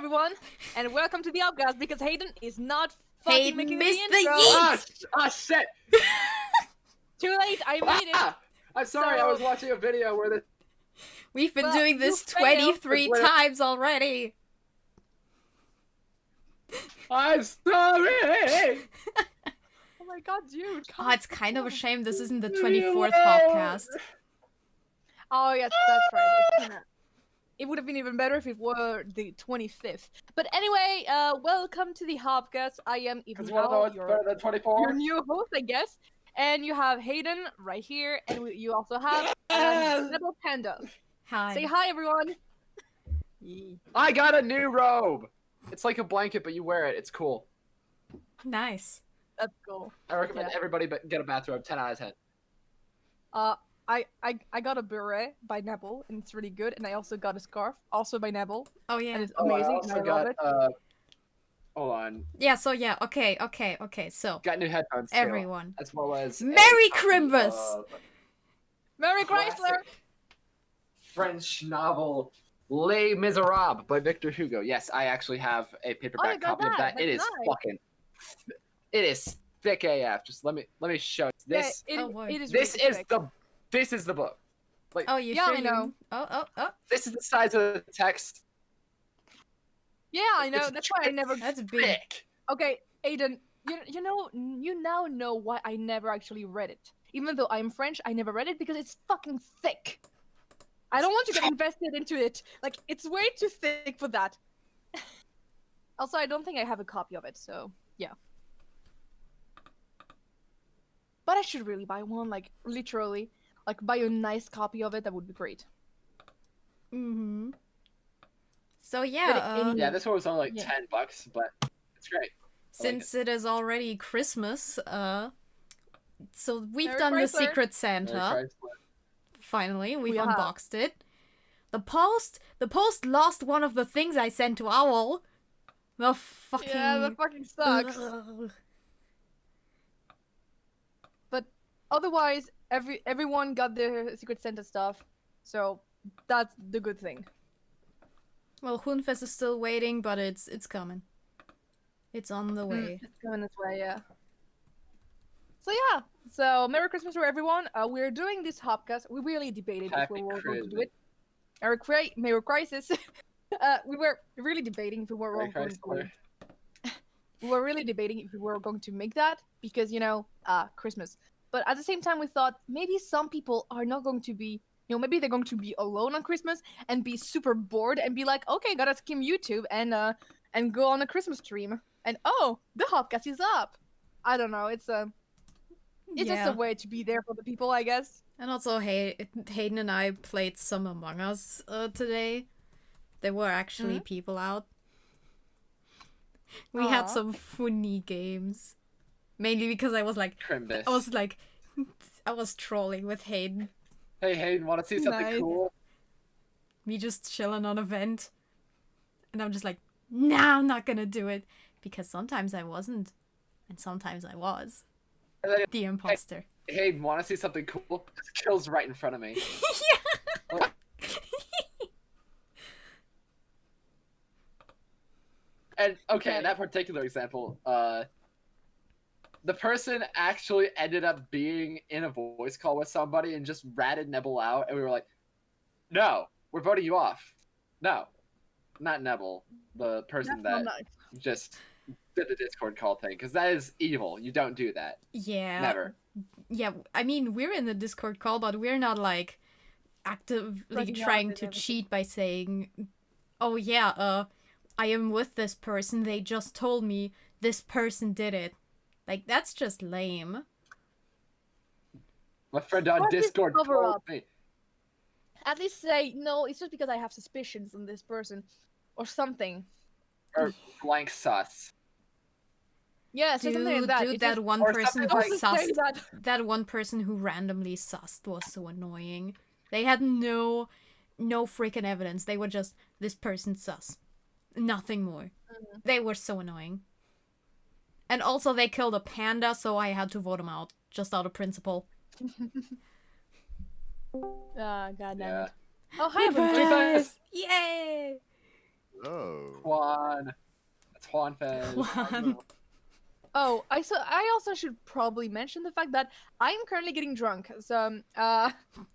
everyone, and welcome to the Hopcast because Hayden is not fucking Hayden making missed the intro. the Shit! Too late, I made it. I'm sorry, I So- was watching a video where the We've been Well, doing you this failed. 23 Well- times already. I'm sorry! Oh my god, dude. Oh, it's kind of a shame this isn't the Leave me 24th alone. Hopcast. Oh yes, that's right. It would have been even better if it were the 25th. But anyway, welcome to the Hopcast. I am Because you wanna know what's better than 24? your new host, I guess. And you have Hayden right here, and you also have NebelPanda. Hi. Say hi, everyone. I got a new robe! It's like a blanket, but you wear it. It's cool. Nice. That's cool. I recommend everybody get a bathrobe. 10 out of 10. I got a beret by Nebel, and it's really good. And I also got a scarf, also by Nebel, Oh yeah. and it's I amazing. also and I love got, it. hold on. Yeah, so yeah, okay. So, Got new headphones too. everyone. As well as Merry a copy Christmas! of Merry classic Chrysler! French novel Les Miserables by Victor Hugo. Yes, I actually have a paperback you got copy of that. that. It is That's nice. fucking. It is thick AF. Just let me show you. This. Yeah, Oh, boy. it is. This really is thick. This is the book. Like, Oh, you Yeah, sure I you- know. Oh. this is the size of the text. Yeah, I know. It's That's why I never. That's big. Thick. Okay, Aiden, you now know why I never actually read it. Even though I'm French, I never read it because it's fucking thick. I don't want to get invested into it. Like, it's way too thick for that. Also, I don't think I have a copy of it, so yeah. But I should really buy one, like, literally. Like, buy a nice copy of it, that would be great. Mm-hmm. So But yeah, any- Yeah, this one was only like Yeah. $10, but it's great. since it is already Christmas, so we've Merry done the Chrysler. Secret Very Santa. Chrysler. Finally, we've We have. unboxed it. The post lost one of the things I sent to Owl. The fucking. Yeah, that fucking sucks. Ugh. But otherwise, everyone got their Secret Santa stuff, so that's the good thing. Well, Hunfest is still waiting, but it's coming. It's on the way. It's going this way, yeah. So yeah, so Merry Christmas to everyone. We're doing this Hopcast. We really debated if Happy we were going to do Christmas. it. Merry Crisis. We were really debating if we were Very going to. Chrysler. We were really debating if we were going to make that because Christmas. But at the same time, we thought maybe some people are not going to be. Maybe they're going to be alone on Christmas and be super bored and be like, okay, gotta skim YouTube and go on a Christmas stream. And oh, the Hopcast is up. I don't know. It's just Yeah. a way to be there for the people, I guess. And also, Hayden and I played some Among Us today. There were actually people out. We had Aw. some funny games. Mainly because I was Crimbus. I was trolling with Hayden. Hey, Hayden, want to see something Nice. cool? Me just chilling on a vent. And I'm just like, nah, I'm not gonna do it. Because sometimes I wasn't. And sometimes I was. And then, The imposter. Hayden, want to see something cool? Just kills right in front of me. And okay, in that particular example, the person actually ended up being in a voice call with somebody and just ratted Nebel out, and we were like, "No, we're voting you off." No, not Nebel, the person That's that not nice. just did the Discord call thing, because that is evil. You don't do that. Yeah. Never. Yeah, I mean, we're in the Discord call, but we're not, like, actively Pressing out trying and to everything. cheat by saying, oh yeah, I am with this person, they just told me this person did it. Like, that's just lame. My friend on What is Discord cover told up? me. At least say no. It's just because I have suspicions on this person, or something. Or blank sus. Yeah, say something like that. Dude, It that just- one or person something who like- Say sussed, that. that one person who randomly sussed was so annoying. They had no freaking evidence. They were just, this person sus. Nothing more. They were so annoying. And also they killed a panda, so I had to vote him out. Just out of principle. Ah, god damn Yeah. it. Oh, hi, everyone. Reverse! Yay! Oh. Juan. That's Juan Fez. Juan. Oh, I also should probably mention the fact that I'm currently getting drunk. So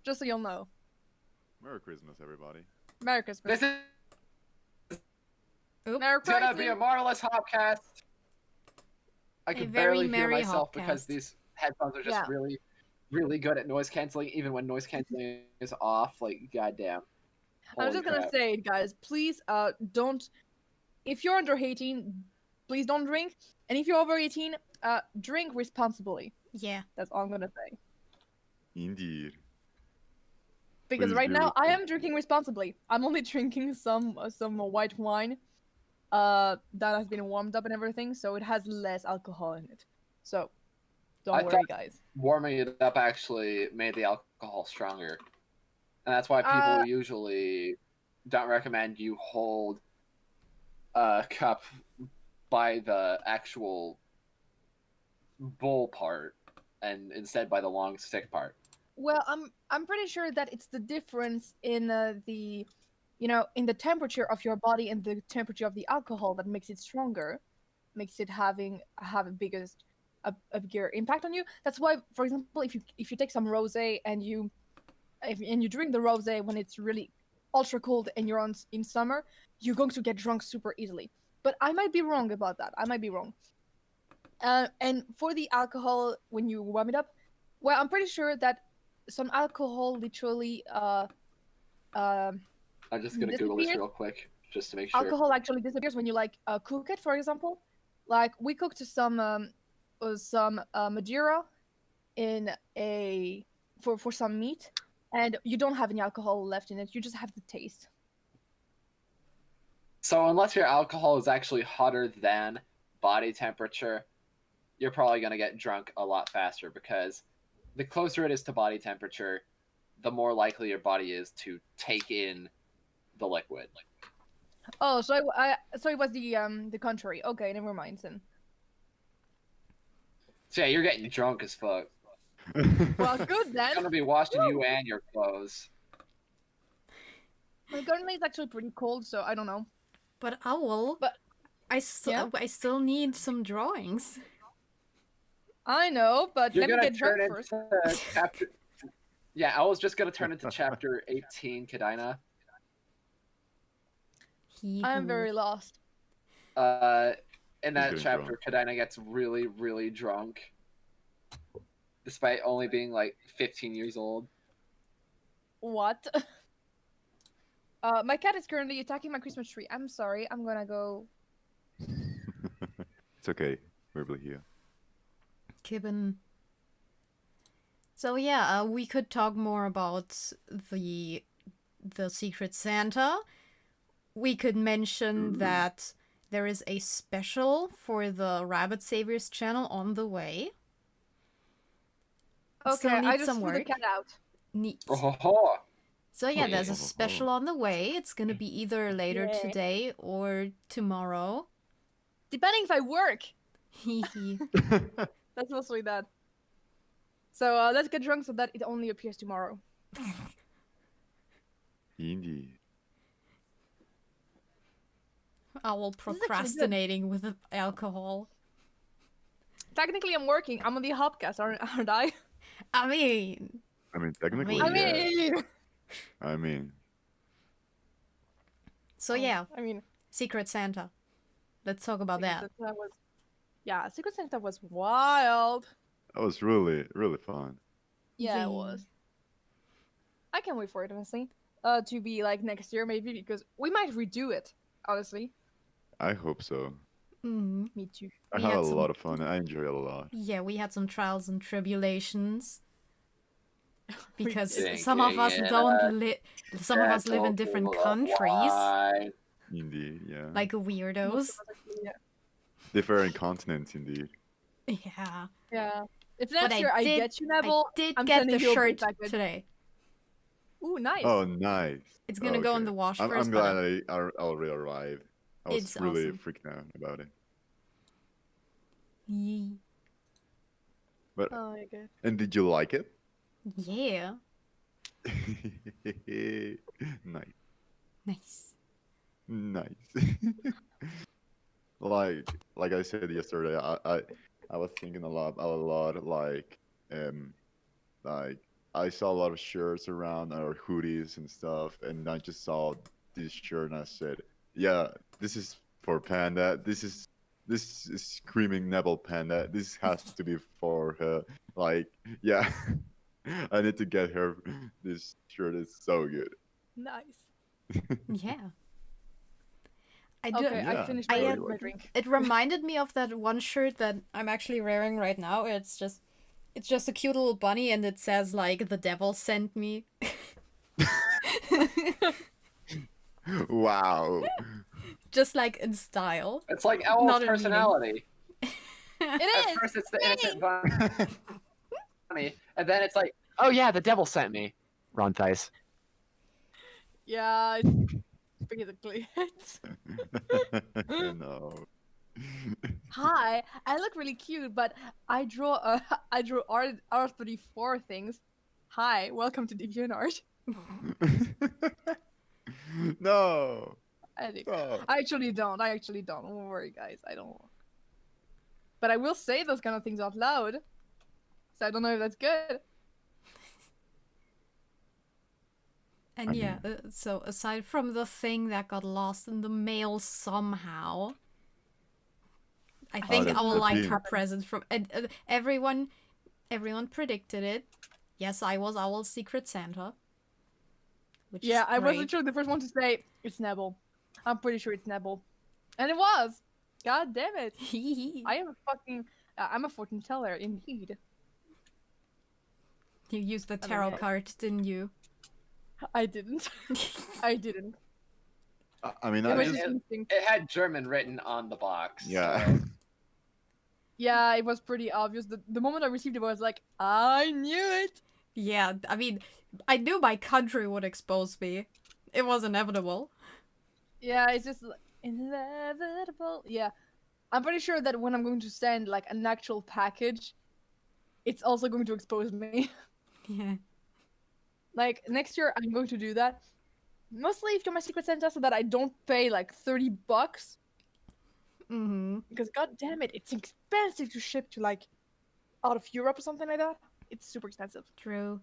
just so you'll know. Merry Christmas, everybody. Merry Christmas. This is Merry gonna be Christmas. a marvelous Hopcast. I A can very barely hear merry myself because Hopcast. these headphones are just Yeah. really, really good at noise canceling. Even when noise canceling is off, like goddamn. I'm Holy just gonna crap. say it, guys. Please, don't. If you're under 18, please don't drink. And if you're over 18, drink responsibly. Yeah. That's all I'm gonna say. Indeed. Because Please right be now I am responsible. drinking responsibly. I'm only drinking some white wine, that has been warmed up and everything, so it has less alcohol in it. So, don't I worry, thought- guys. Warming it up actually made the alcohol stronger, and that's why people usually don't recommend you hold a cup by the actual bowl part, and instead by the long stick part. Well, I'm pretty sure that it's the difference in in the temperature of your body and the temperature of the alcohol that makes it stronger, makes it have a bigger impact on you. That's why, for example, if you take some rosé and you drink the rosé when it's really ultra cold and you're in summer, you're going to get drunk super easily. But I might be wrong about that. I might be wrong. And for the alcohol, when you warm it up, well, I'm pretty sure that some alcohol literally I'm just gonna Google this disappears. real quick just to make sure. Alcohol actually disappears when you cook it. For example, like we cooked some Madeira in for some meat, and you don't have any alcohol left in it. You just have the taste. So unless your alcohol is actually hotter than body temperature, you're probably gonna get drunk a lot faster, because the closer it is to body temperature, the more likely your body is to take in the liquid. Oh, so so it was the contrary. Okay, never mind then. So yeah, you're getting drunk as fuck. Well, good It's then. gonna be washing you and your clothes. My currently it's actually pretty cold, so I don't know. But Owl, But- I still need some drawings. I know, but You're let me gonna get drunk turn first. into chapter. Yeah, I was just gonna turn into chapter 18, Kadina. I'm very lost. In that getting chapter, Kadina gets really, really drunk, despite only being like 15 years old. What? My cat is currently attacking my Christmas tree. I'm sorry. I'm gonna go. It's okay. We're here. Kibben. So yeah, we could talk more about the Secret Santa. We could mention that there is a special for the Rabbit Saviors channel on the way. Okay, Still I needs just some threw the work. cat out. Neat. Oh, So yeah, there's a Oh. special on the way. It's gonna be either later Yay. today or tomorrow. Depending if I work. Hee hee. That's mostly that. So let's get drunk so that it only appears tomorrow. Indeed. Owl is actually good. procrastinating with the alcohol. Technically, I'm working. I'm on the Hopcast, aren't I? I mean, Technically, I yeah. I mean, so yeah, I mean, Secret Santa. Let's talk about that. Secret Santa was wild. that was really, really fun. Yeah, Yeah. it was. I can't wait for it, honestly. To be like next year, maybe, because we might redo it. Honestly, I hope so. Mm. me too. I We had had a some- lot of fun. I enjoyed it a lot. Yeah, we had some trials and tribulations because did. some of us Drinking don't live. Some of us live in different countries, Wine. Indeed, yeah. like weirdos. Different continents, indeed. Yeah, Yeah. If But next year I get you, Nebel, I did I'm get sending the you a shirt big package. today. Ooh, nice. Oh, nice. It's gonna go in Okay. the wash I'm first. glad but I already arrived. I was It's really awesome. freaking out about it. Yee. But Oh my god. and did you like it? Yeah, Nice. nice. Nice. like I said yesterday, I was thinking a lot like I saw a lot of shirts around or hoodies and stuff, and I just saw this shirt and I said, yeah, this is for Panda. This is screaming NebelPanda. This has to be for her. Like, yeah, I need to get her. This shirt is so good. Nice. Yeah. I do. Okay, I Yeah, finished I my, had- my drink. It reminded me of that one shirt that I'm actually wearing right now. It's just a cute little bunny, and it says like the devil sent me. Wow. Just like in style. It's like Not Owl's in meaning. personality. It At is. first, it's the innocent bunny, and then it's like, oh yeah, the devil sent me. Ron Tice. Yeah, it's basically it. No. Hi, I look really cute, but I draw I drew R34 things. Hi, welcome to DeviantArt. No. I think Stop. I actually don't. Don't worry, guys. I don't. But I will say those kind of things out loud. So I don't know if that's good. And I yeah, so aside from the thing that got lost in the mail somehow, I think that's I will the like thing. her present from everyone. Everyone predicted it. Yes, I was Owl's secret Santa. Which Yeah, is I was great. literally the first one to say it's Nebel. I'm pretty sure it's Nebel, and it was. God damn it! I am a fucking. I'm a fortune teller, indeed. You used the don't tarot know. card, didn't you? I didn't. I didn't. I mean, It I was mean, just just instinct. It had German written on the box. yeah. So. Yeah, it was pretty obvious. The moment I received it, I was like, I knew it. Yeah, I mean, I knew my country would expose me. It was inevitable. Yeah, it's just inevitable. Yeah, I'm pretty sure that when I'm going to send like an actual package, it's also going to expose me. Yeah. Like next year, I'm going to do that. Mostly if you're my secret Santa, so that I don't pay like $30. Mm-hmm. Because god damn it, it's expensive to ship to like out of Europe or something like that. It's super expensive. True.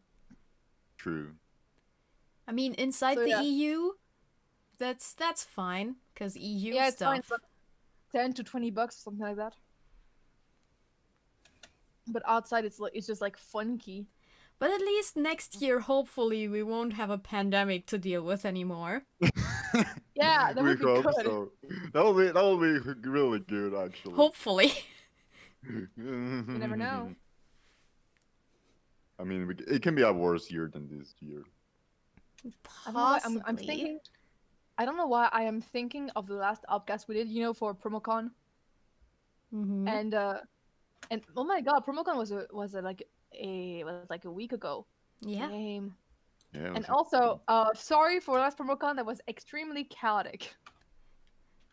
True. I mean, inside So, the yeah. EU, that's fine, because EU Yeah, it's fine. stuff. It's like $10 to $20 or something like that. But outside, it's just like funky. But at least next year, hopefully, we won't have a pandemic to deal with anymore. Yeah, that we would be hope good. so. That will be really good, actually. Hopefully. You never know. I mean, it can be a worse year than this year. I don't know why Possibly. I'm thinking. I don't know why I am thinking of the last Upcast we did. You know, for PromoCon, Mm-hmm. and oh my god, PromoCon was like a week ago. Yeah. Damn. Yeah. And also, sorry for last PromoCon. That was extremely chaotic.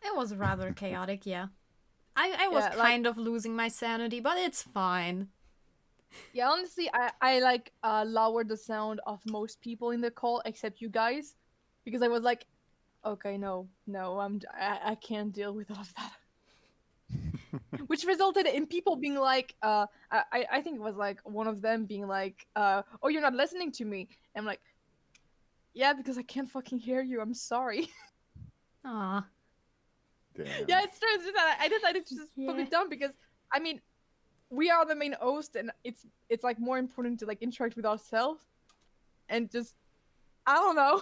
It was rather chaotic, yeah. I was Yeah, like- kind of losing my sanity, but it's fine. Yeah, honestly, I like lowered the sound of most people in the call except you guys, because I was like, okay, no, I can't deal with all of that. Which resulted in people being like, I think it was like one of them being like, oh, you're not listening to me. And I'm like, yeah, because I can't fucking hear you. I'm sorry. Aw. Damn. Yeah, it's true. It's just that I decided to just put Yeah. it down because, I mean, we are the main host, and it's like more important to like interact with ourselves, and just I don't know.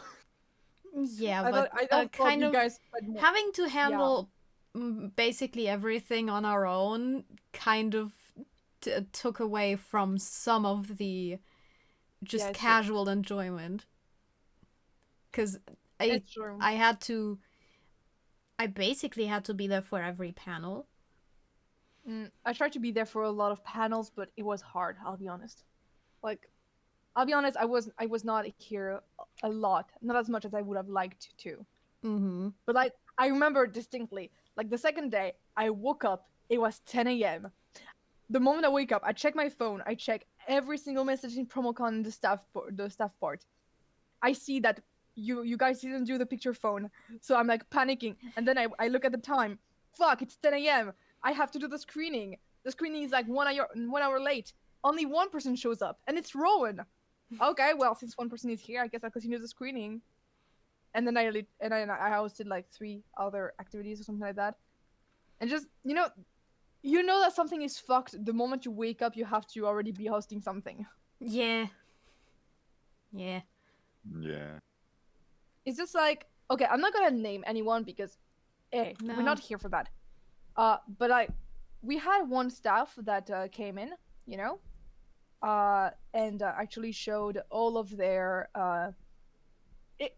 Yeah, I but thought kind you of guys had more- having to handle basically everything on our own kind of took away from some of the just Yeah, it's true. casual enjoyment. Because It's true. I basically had to be there for every panel. I tried to be there for a lot of panels, but it was hard. I'll be honest. Like, I'll be honest. I was not here a lot, not as much as I would have liked to. Mm-hmm. But like, I remember distinctly. Like the second day, I woke up. It was 10 a.m. The moment I wake up, I check my phone. I check every single message in PromoCon in the staff part. I see that you guys didn't do the picture phone. So I'm like panicking, and then I look at the time. Fuck, it's 10 a.m. I have to do the screening. The screening is like 1 hour late. Only one person shows up, and it's Rowan. Okay, well, since one person is here, I guess I'll continue the screening. And then I hosted like 3 other activities or something like that. And just you know that something is fucked the moment you wake up. You have to already be hosting something. Yeah. Yeah. Yeah. It's just like, okay, I'm not gonna name anyone because, hey, we're No. not here for that. But we had one staff that came in, and actually showed all of their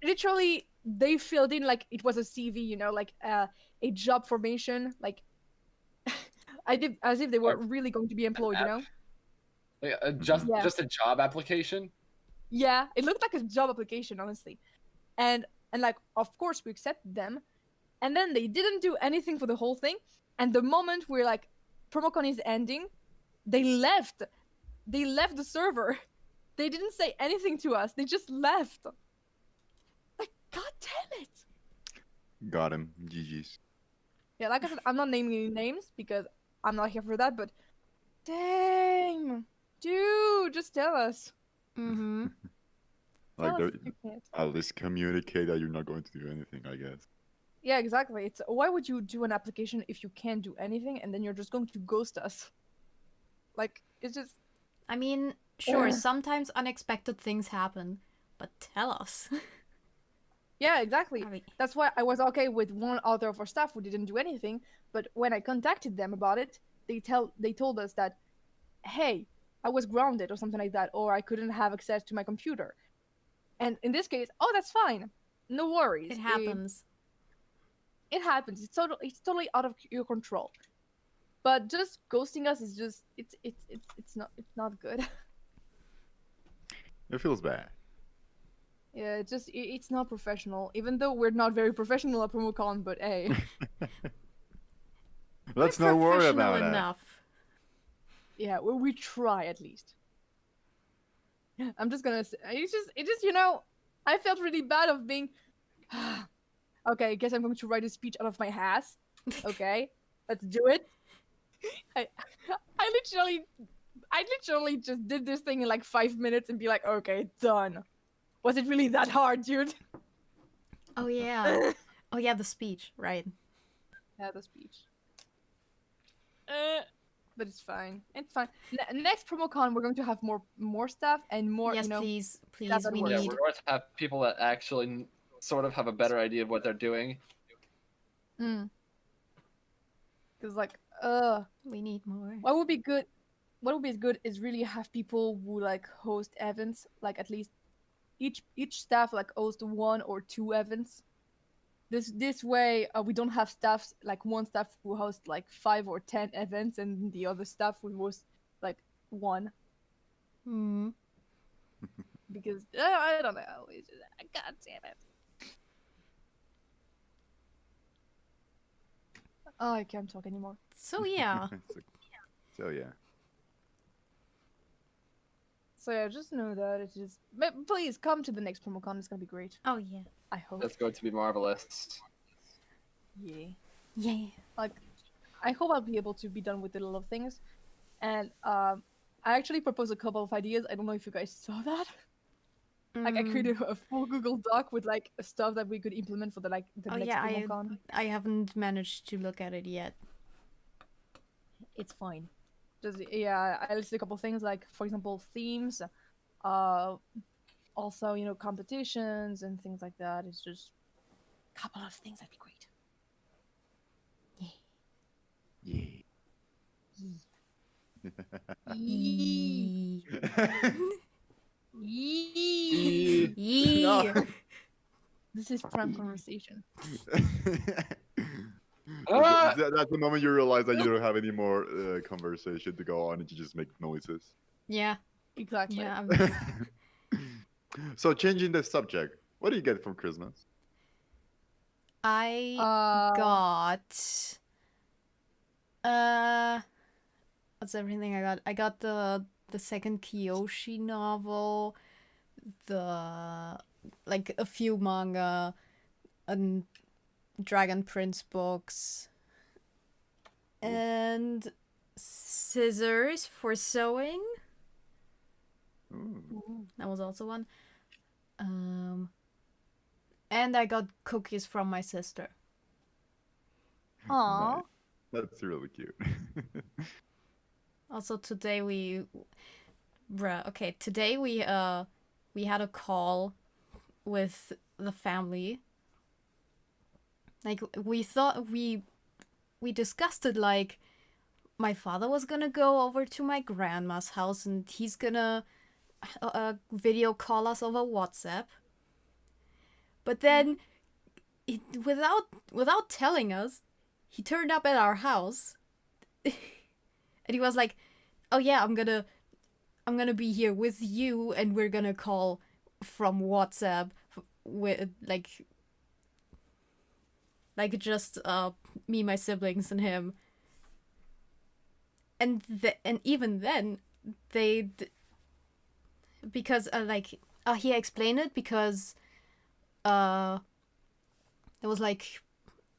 literally they filled in like it was a CV, like a job formation, like I did as if they were really going to be employed, Like, Yeah. just a job application. Yeah, it looked like a job application, honestly. And like, of course, we accepted them. And then they didn't do anything for the whole thing. And the moment we're like, PromoCon is ending, they left. They left the server. They didn't say anything to us. They just left. Like, god damn it. Got him. GG's. Yeah, like I said, I'm not naming any names because I'm not here for that. But dang, dude, just tell us. Mm-hmm. Tell Like, us if you can't. at least communicate that you're not going to do anything, I guess. Yeah, exactly. It's why would you do an application if you can't do anything and then you're just going to ghost us? Like, it's just I mean, sure, sometimes unexpected things happen, but tell us. yeah, exactly. I mean, That's why I was okay with one other of our staff who didn't do anything, but when I contacted them about it, they told us that, hey, I was grounded or something like that, or I couldn't have access to my computer. And in this case, oh, that's fine. No worries. it happens. It happens. It's totally out of your control. But just ghosting us is just it's not good. It feels bad. Yeah, it's not professional. Even though we're not very professional at PromoCon, but hey. Let's We're not worry professional about that. enough. Yeah, we try at least. I'm just gonna say, it just I felt really bad of being okay, I guess I'm going to write a speech out of my ass. Okay, let's do it. I literally just did this thing in like 5 minutes and be like, okay, done. Was it really that hard, dude? Oh yeah. Oh yeah, the speech, right. Yeah, the speech. But it's fine. It's fine. Next PromoCon, we're going to have more stuff and more, Yes, please. Please, that we works. Yeah, need... we're going to have people that actually sort of have a better idea of what they're doing. Because like, We need more. what would be good? What would be good is really have people who like host events, like at least each staff like host 1 or 2 events. This way, we don't have staffs like one staff who host like 5 or 10 events, and the other staff will host like 1. Hmm. Because I don't know. It's just, god damn it. Oh, I can't talk anymore. So yeah. So yeah. So yeah, just know that it's just. But please come to the next PromoCon. It's gonna be great. Oh yeah. I hope. That's going to be marvelous. Yeah. Yeah. Like, I hope I'll be able to be done with a lot of things, and I actually proposed a couple of ideas. I don't know if you guys saw that. Like, I created a full Google Doc with like stuff that we could implement for the next PromoCon. I haven't managed to look at it yet. It's fine. Just yeah, I listed a couple of things like, for example, themes, also competitions and things like that. It's just a couple of things that'd be great. Yeah. Yee. Yee. Yee. No. This is prime conversation. That's the moment you realize that you don't have any more conversation to go on and you just make noises. Yeah. Exactly. Yeah. So changing the subject, what do you get from Christmas? I got what's everything I got? I got the second Kyoshi novel, the like a few manga and Dragon Prince books and scissors for sewing. Ooh. That was also one. And I got cookies from my sister. Aw. Nice. That's really cute. Also today today we had a call with the family. Like we thought we discussed it, like my father was gonna go over to my grandma's house and he's gonna video call us over WhatsApp. But then without telling us, he turned up at our house. And he was like, "Oh yeah, I'm gonna be here with you, and we're gonna call from WhatsApp with like just me, my siblings, and him." And even then, because he explained it because it was like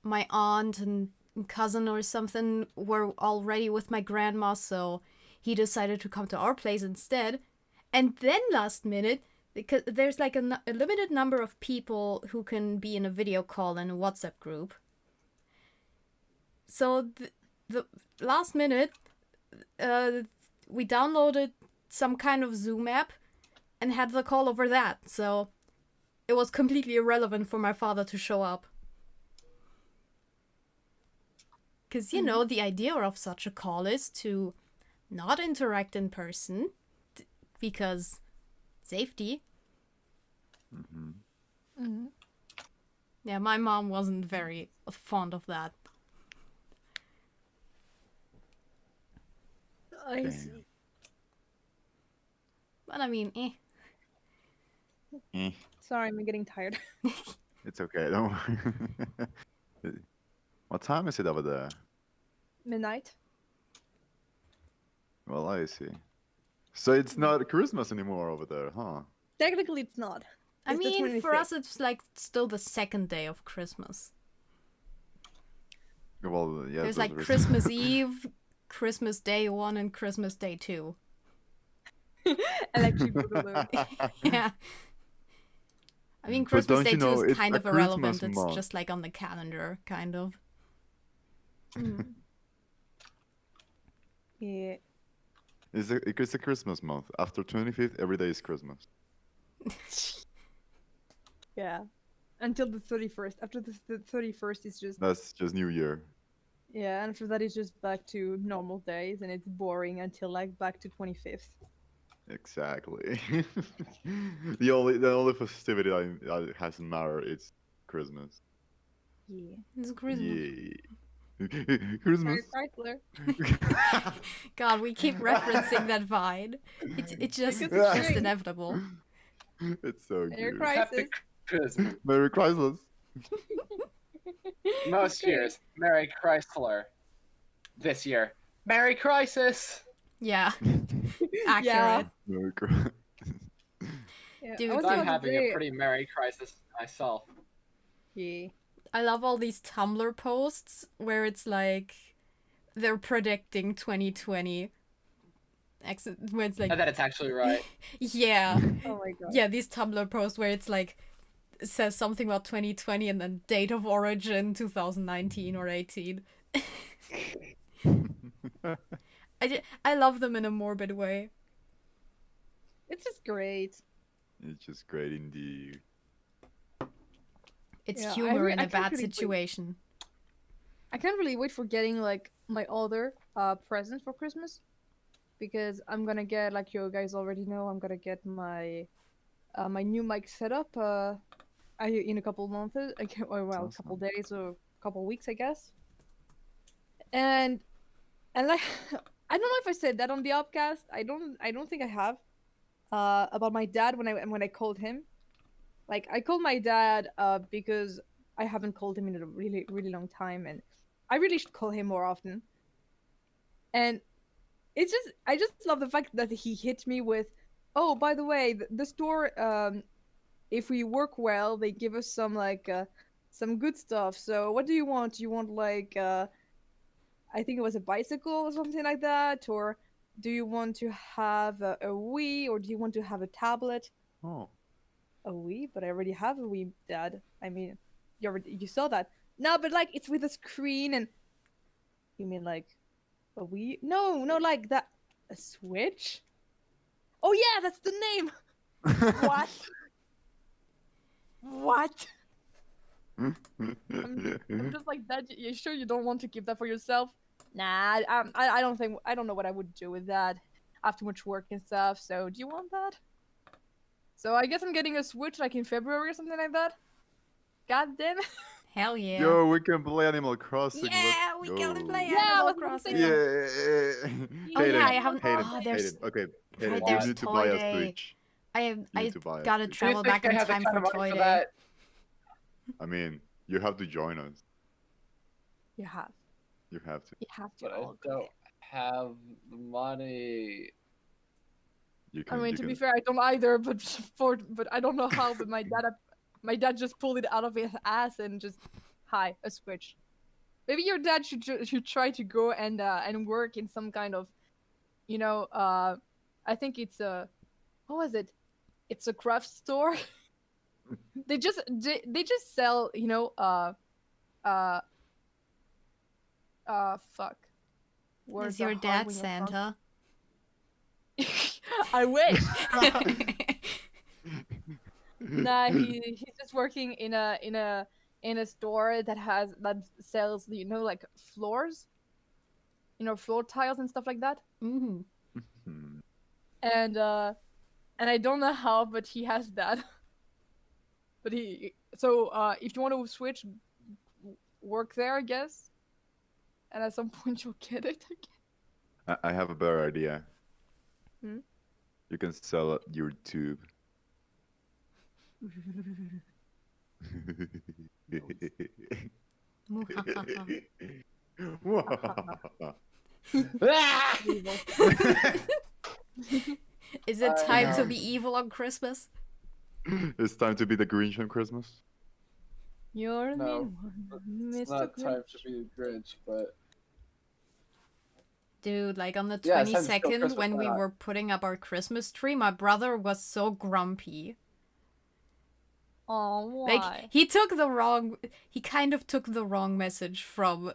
my aunt and cousin or something were already with my grandma, so he decided to come to our place instead. And then last minute, because there's like a limited number of people who can be in a video call in a WhatsApp group. So the last minute, we downloaded some kind of Zoom app and had the call over that. So it was completely irrelevant for my father to show up. Because, you know, the idea of such a call is to not interact in person because safety. Yeah, my mom wasn't very fond of that. I see. But I mean, Sorry, I'm getting tired. It's okay, don't worry. What time is it over there? Midnight. Well, I see. So it's not Christmas anymore over there, huh? Technically, it's not. I It's the mean, for 25th. us, it's like still the second day of Christmas. Well, yeah. There's those like are- Christmas Eve, Christmas Day 1, and Christmas Day 2. Electric Boogaloo. Yeah. I mean, But Christmas don't Day you 2 know, is it's kind a of irrelevant. Christmas It's month. just like on the calendar, kind of. Yeah. It's a Christmas month. After 25th, every day is Christmas. Yeah. Until the 31st. After the 31st, it's just That's just New Year. yeah, and after that, it's just back to normal days, and it's boring until like back to 25th. Exactly. the only festivity that hasn't mattered is Christmas. Yeah. It's Christmas. Yeah. Christmas. Chrysler. God, we keep referencing that Vine. It's just Because inevitable. It's so Air good. crisis. Happy Christmas. Merry Christmas. Most Okay. years, Merry Chrysler. This year, Merry Crisis. Yeah. Yeah. Accurate. Merry Christmas. Yeah. Dude, I was I'm about to having say- a pretty Merry Crisis myself. Yeah. I love all these Tumblr posts where it's like they're predicting 2020. Where it's like, And then it's actually right. yeah. Oh my god. Yeah, these Tumblr posts where it's like it says something about 2020 and then date of origin 2019 or 18. I love them in a morbid way. It's just great. It's just great indeed. It's Yeah, humor in I a can't bad really wait. situation. I can't really wait for getting like my other presents for Christmas, because I'm gonna get, like you guys already know, I'm gonna get my my new mic setup in a couple months, or well, a couple awesome. days or a couple weeks, I guess. And like I don't know if I said that on the Hopcast. I don't think I have. About my dad when I called him. Like I called my dad because I haven't called him in a really really long time, and I really should call him more often. And it's just I just love the fact that he hit me with, "Oh, by the way, the store if we work well, they give us some like some good stuff. So what do you want? Do you want like I think it was a bicycle or something like that, or do you want to have a Wii, or do you want to have a tablet? Oh. A Wii, but I already have a Wii, Dad. I mean, you saw that. No, but like it's with a screen and. You mean like a Wii? No, no, like that. A Switch? Oh yeah, that's the name. What? What? I'm just like that. You sure you don't want to keep that for yourself? Nah, I don't think I don't know what I would do with that after much work and stuff. So do you want that? So I guess I'm getting a Switch like in February or something like that. God damn it. Hell yeah. Yo, we can play Animal Crossing. Yeah, let's we can go. play Yeah, I Animal was gonna Crossing. say Yeah. Oh Hayden, yeah, I haven't. Hayden, Oh, there's. Hayden. Okay, Hayden, Right, you there's need to Toy buy a Day. Switch. I You need to buy a gotta Switch. travel Do you back think in I have the time kind for of money Toy for Day. that? I mean, you have to join us. You have. You have to. You have to. But I all go don't there. have the money. You I can. mean, you to can. be fair, I don't either, but but I don't know how. But my dad just pulled it out of his ass and just, hi, a Switch. Maybe your dad should try to go and work in some kind of, you know, I think it's a, what was it? It's a craft store. they just sell, you know, uh, fuck. Words Is your are hard dad when you're drunk. Santa? I wish. Nah, he's just working in a store that sells, you know, like floors, you know, floor tiles and stuff like that. Ooh. Hmm. And I don't know how, but he has that. But if you want to switch, work there, I guess. And at some point you'll get it again. I have a better idea. Hmm? You can sell your tube. Muhahaha. Ah! Evil. Is it time to be evil on Christmas? It's time to be the Grinch on Christmas. You're the No, one, It's Mr. not time Grinch. to be a Grinch, but Dude, like on the Yeah, it's time to steal 22nd Christmas, when why we not? were putting up our Christmas tree, my brother was so grumpy. Oh, why? Like he kind of took the wrong message from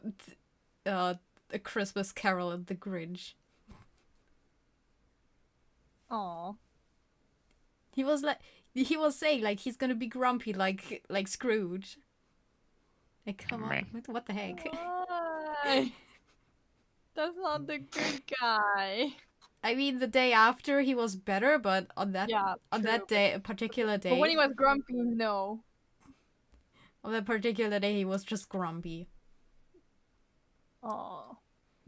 A Christmas Carol and the Grinch. Aw. He was saying like he's gonna be grumpy like Scrooge. Like come on, what the heck? Why? That's not the good guy. I mean, the day after he was better, but on that Yeah, true. day, a particular day, But when he was grumpy, no. on that particular day, he was just grumpy. Oh.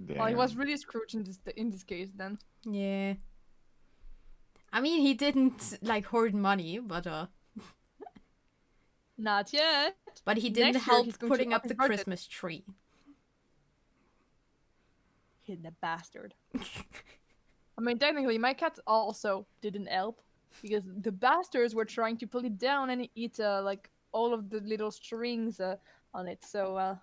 Damn. Well, he was really Scrooge in this case then. Yeah. I mean, he didn't like hoard money, but Not yet. he didn't Next year, help he's going to putting up up his the budget. Christmas tree. Hit the bastard. I mean, technically, my cats also didn't help because the bastards were trying to pull it down and eat like all of the little strings on it. So,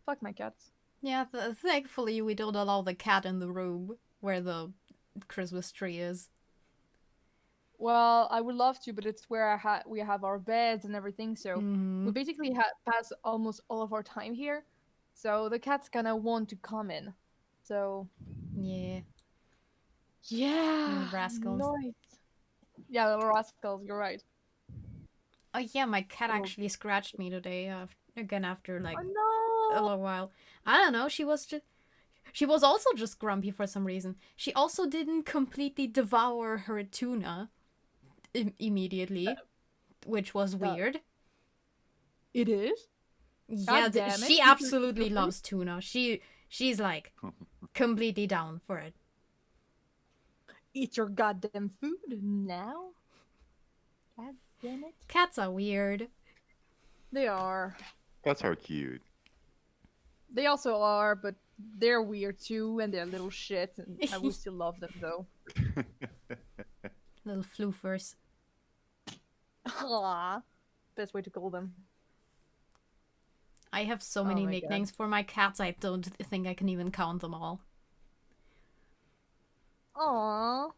fuck my cats. Yeah, thankfully we don't allow the cat in the room where the Christmas tree is. Well, I would love to, but it's where we have our beds and everything. So we basically pass almost all of our time here. So the cats kind of want to come in. So Yeah. yeah, Little rascals. nice. Yeah, little rascals. You're right. Oh yeah, my cat Oh. actually scratched me today. Again after like Oh a no! little while. I don't know. She was also just grumpy for some reason. She also didn't completely devour her tuna immediately, which was weird. It is. Yeah, God damn it. she absolutely loves tuna. She's like completely down for it. Eat your goddamn food now. God damn it. Cats are weird. They are. Cats are cute. They also are, but they're weird too, and they're little shit, and I would still love them though. Little floofers. Aww. Best way to call them. I have so Oh many my nicknames for my cats, I don't think I can even count them all. Aww.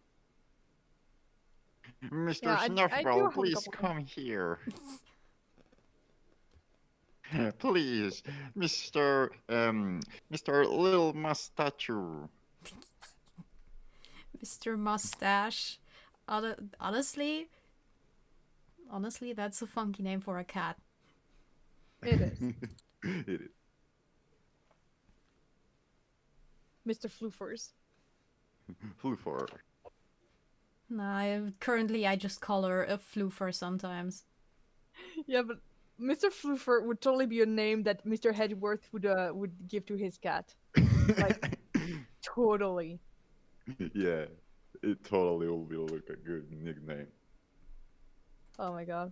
Mr. Yeah, I do Snuffball, have a please couple. come here. Please, Mr. Little Mustache. Mr. Mustache. Honestly, that's a funky name for a cat. It is. It is. Mr. Floofers. Fluffer. Nah, currently I just call her a floofer sometimes. Yeah, but Mr. Floofer would totally be a name that Mr. Hedgeworth would give to his cat. Like, totally. Yeah, it totally will be like a good nickname. Oh my god.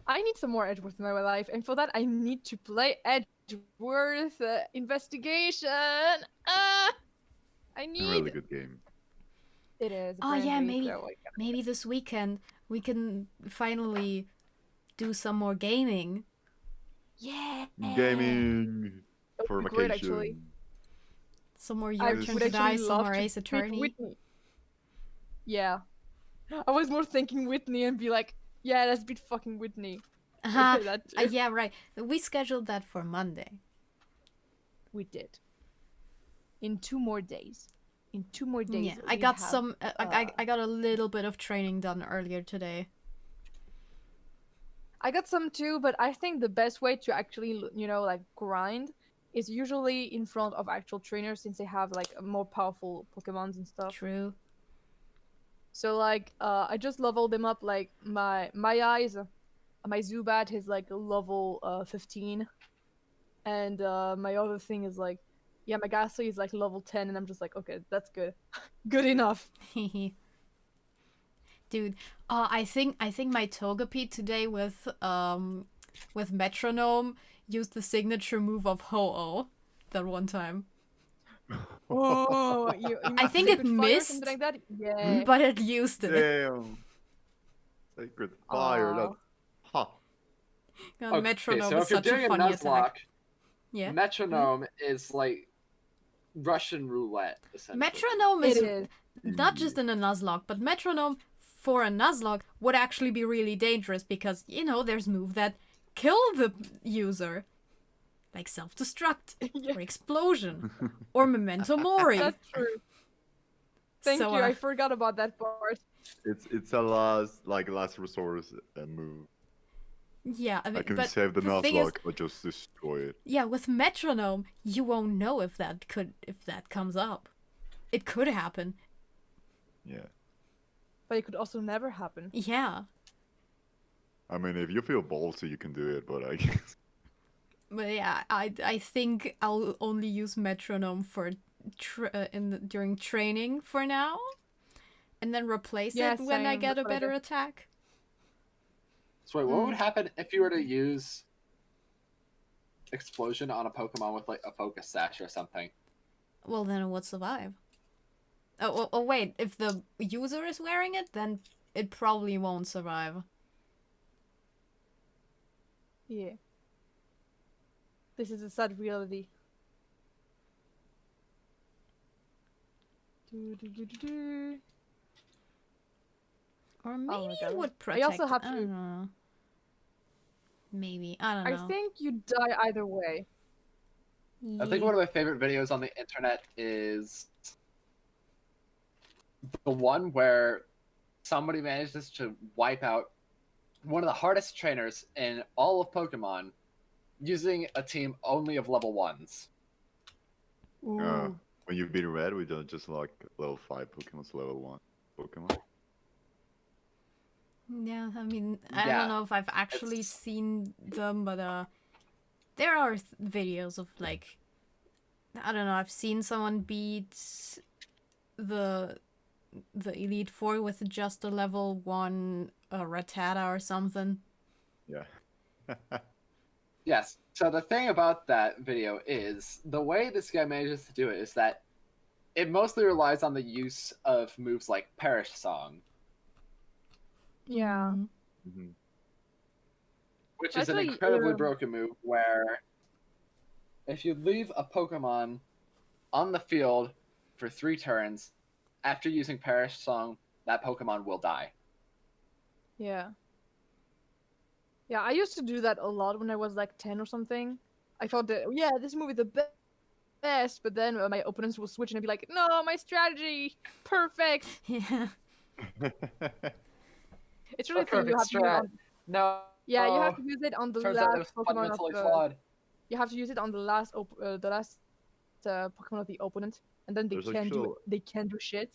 I need some more Edgeworth in my life, and for that I need to play Edgeworth Investigation. I need. A really good game. It is. Oh yeah, apparently, so I gotta- maybe this weekend we can finally do some more gaming. Yeah. Gaming That for would be vacation. great, actually. Some more I Your would Turn actually to Die, some love more to Ace pick Attorney. Whitney. Yeah. I was more thinking Whitney and be like, yeah, let's beat fucking Whitney. Uh-huh. That too. Yeah, right. We scheduled that for Monday. We did. In 2 more days. In 2 more days. Yeah, I we got have, some. I got a little bit of training done earlier today. I got some too, but I think the best way to actually, like grind is usually in front of actual trainers since they have like more powerful Pokemons and stuff. True. So like, I just leveled them up. Like my eyes, my Zubat is like level 15, and my other thing is like, yeah, my Ghastly is like level 10, and I'm just like, okay, that's good, good enough. Dude, I think my Togepi today with Metronome used the signature move of Ho-Oh that one time. Oh, you I think it Sacred Fire or missed. something like that. Yeah. But it used it. Damn. Sacred Fire. Aw. That's ha. God, Okay, Metronome so is if you're such a doing a funny Nuzlocke, attack. Yeah. Metronome is like Russian roulette, essentially. Metronome It is is. not just in a Nuzlocke, but Metronome for a Nuzlocke would actually be really dangerous because, there's moves that kill the user. Like self-destruct, Yeah. or explosion, or memento mori. That's true. Thank So, you. I forgot about that part. It's a last resource move. Yeah, I mean, I can but save the thing is, Nuzlocke or just destroy it. yeah, with Metronome, you won't know if that comes up. It could happen. Yeah. But it could also never happen. Yeah, I mean, if you feel ballsy, you can do it, but I guess. but yeah, I think I'll only use Metronome for during training for now, and then replace Yeah, it when I same, get that's a what I better did. attack. So wait, what would happen if you were to use Explosion on a Pokemon with like a Focus Sash or something? Well, then it would survive. Oh, wait, if the user is wearing it, then it probably won't survive. Yeah. This is a sad reality. Do. Or Oh my maybe it God. would I protect. also have I to- don't know. Maybe, I don't know. I think you die either way. I think one of my favorite videos on the internet is the one where somebody manages to wipe out one of the hardest trainers in all of Pokemon using a team only of level 1s. Ooh. When you've been red, we don't just like level 5 Pokemon's level 1 Pokemon. Yeah, I mean, I Yeah, don't know if I've actually seen them, but there are videos of like, I don't know, I've seen someone beat the Elite Four with just a level 1 Rattata or something. Yeah. Yes. So the thing about that video is the way this guy manages to do it is that it mostly relies on the use of moves like Perish Song. Yeah. Mhm. Mhm. which is an Actually, incredibly broken move where if you leave a Pokemon on the field for 3 turns after using Perish Song, that Pokemon will die. yeah. Yeah, I used to do that a lot when I was like 10 or something. I thought that, yeah, this move is the best, but then my opponents will switch and I'd be like, no, my strategy, perfect. Yeah. It's really A thing you perfect have to use strat. on. No. Yeah, you have to use it on the Turns out it last was Pokemon of fundamentally the. flawed. You have to use it on the last Pokemon of the opponent, and then There's actually they can do shit.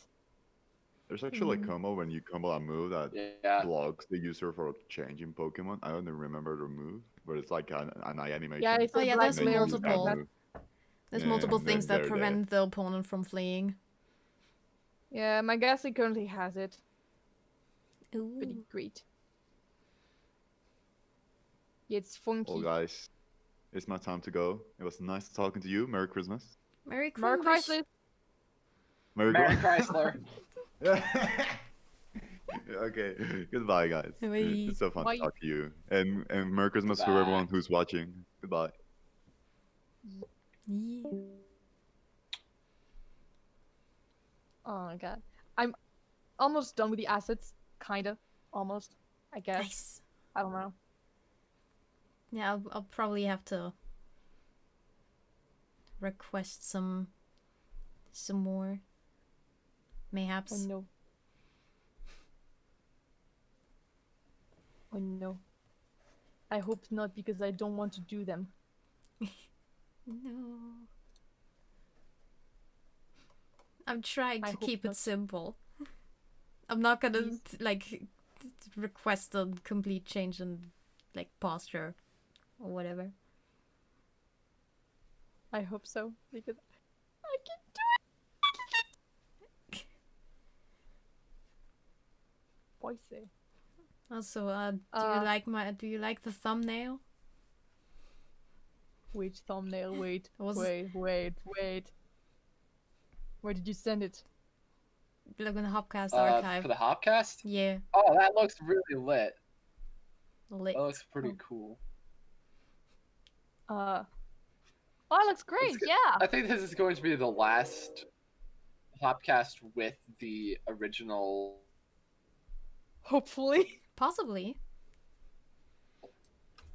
there's actually a Mm. combo when you combo a move that Yeah. blocks the user for changing Pokemon. I don't remember the move, but it's like an eye animation. Yeah, it's Oh a yeah, black there's and then you layer use or that something like multiple. that. move. There's Yeah, multiple and things then that they're prevent the opponent from fleeing. Yeah, my Ghastly currently has it. Pretty Ooh. great. Yeah, it's Well, funky. guys, it's my time to go. It was nice talking to you. Merry Christmas. Merry Merry Christmas. Chrysler. Merry Chrysler. Okay, goodbye, guys. Bye. It's so fun Bye. to talk to you. And Merry Christmas to Goodbye. everyone who's watching. Goodbye. Yeah. Oh my god. I'm almost done with the assets. Kinda. Almost. I guess. Nice. I don't know. Yeah, I'll probably have to request some more. Mayhaps. Oh no. Oh no. I hope not because I don't want to do them. No. I'm trying I to hope keep not. it simple. I'm not gonna Please. like request a complete change in like posture or whatever. I hope so because I can do it. Voice. Also, do Uh, you like the thumbnail? Which thumbnail? Wait, Was- wait. Where did you send it? Look in the Hopcast archive. For the Hopcast? Yeah, Oh, that looks really lit. lit. That looks pretty Oh. cool. Oh, it looks great. That's good. Yeah. I think this is going to be the last Hopcast with the original Hopefully. Possibly.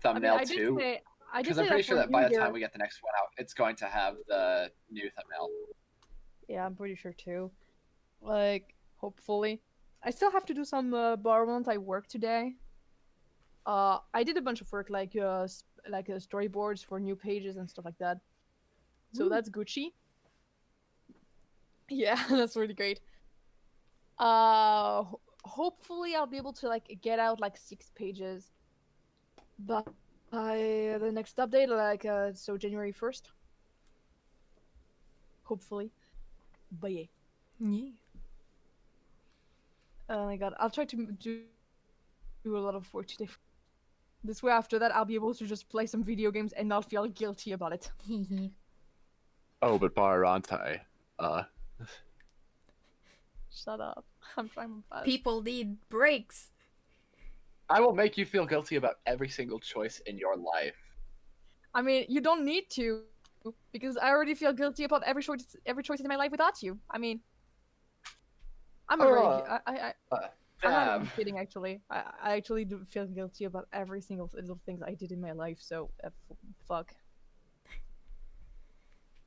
thumbnail I did too. say. I did Because say I'm pretty that sure for that by the New time Year. we get the next one out, it's going to have the new thumbnail. Yeah, I'm pretty sure too. Like, hopefully. I still have to do some borrowment. I work today. I did a bunch of work like storyboards for new pages and stuff like that. So Woo. that's Gucci. Yeah, that's really great. Hopefully I'll be able to like get out like 6 pages by the next update, like so January 1st. Hopefully. But yeah. Yeah. Oh my god, I'll try to do a lot of work today. This way, after that, I'll be able to just play some video games and not feel guilty about it. Oh, but Baraante, Shut up. I'm trying my best. People need breaks. I will make you feel guilty about every single choice in your life. I mean, you don't need to, because I already feel guilty about every choice in my life without you. I mean, I'm a very, I'm not Damn. even kidding. Actually, I actually do feel guilty about every single little things I did in my life. So fuck.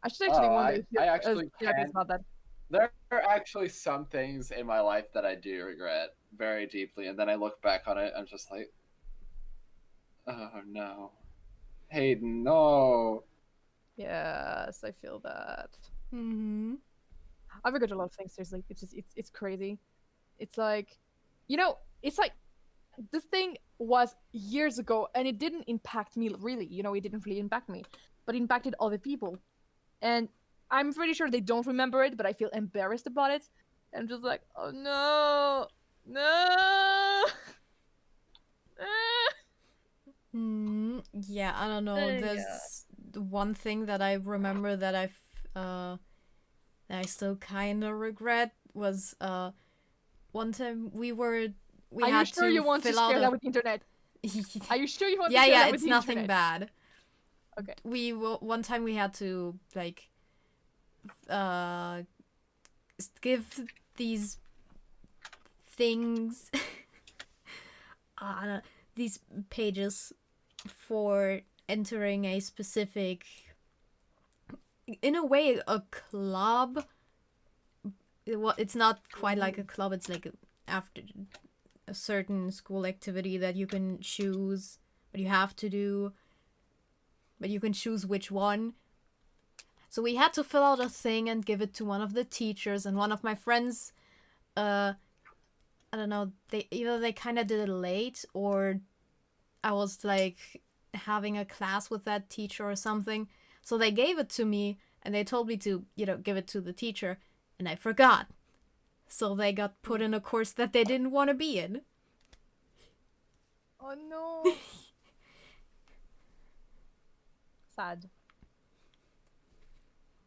I should actually Oh, wonder I actually can. about that. There are actually some things in my life that I do regret very deeply, and then I look back on it, I'm just like, oh no, Hayden, no. Yes, I feel that. Mm-hmm. I regret a lot of things. Seriously, it's crazy. It's like, it's like this thing was years ago, and it didn't impact me really. It didn't really impact me, but it impacted other people, and I'm pretty sure they don't remember it. But I feel embarrassed about it. I'm just like, oh no, no. Yeah, I don't know. Yeah. There's the one thing that I remember that that I still kind of regret was one time we were we Are you had sure to you want to fill out share a that with the internet? Are you sure you want to yeah, share yeah, that with it's the nothing internet? bad. Okay. One time we had to like uh give these things I don't know, these pages for entering a specific, in a way, a club. It's not quite like a club. It's like after a certain school activity that you can choose, but you have to do. But you can choose which one. So we had to fill out a thing and give it to one of the teachers, and one of my friends, I don't know, they kind of did it late, or I was like having a class with that teacher or something. So they gave it to me, and they told me to, give it to the teacher, and I forgot. So they got put in a course that they didn't want to be in. Oh no. Sad.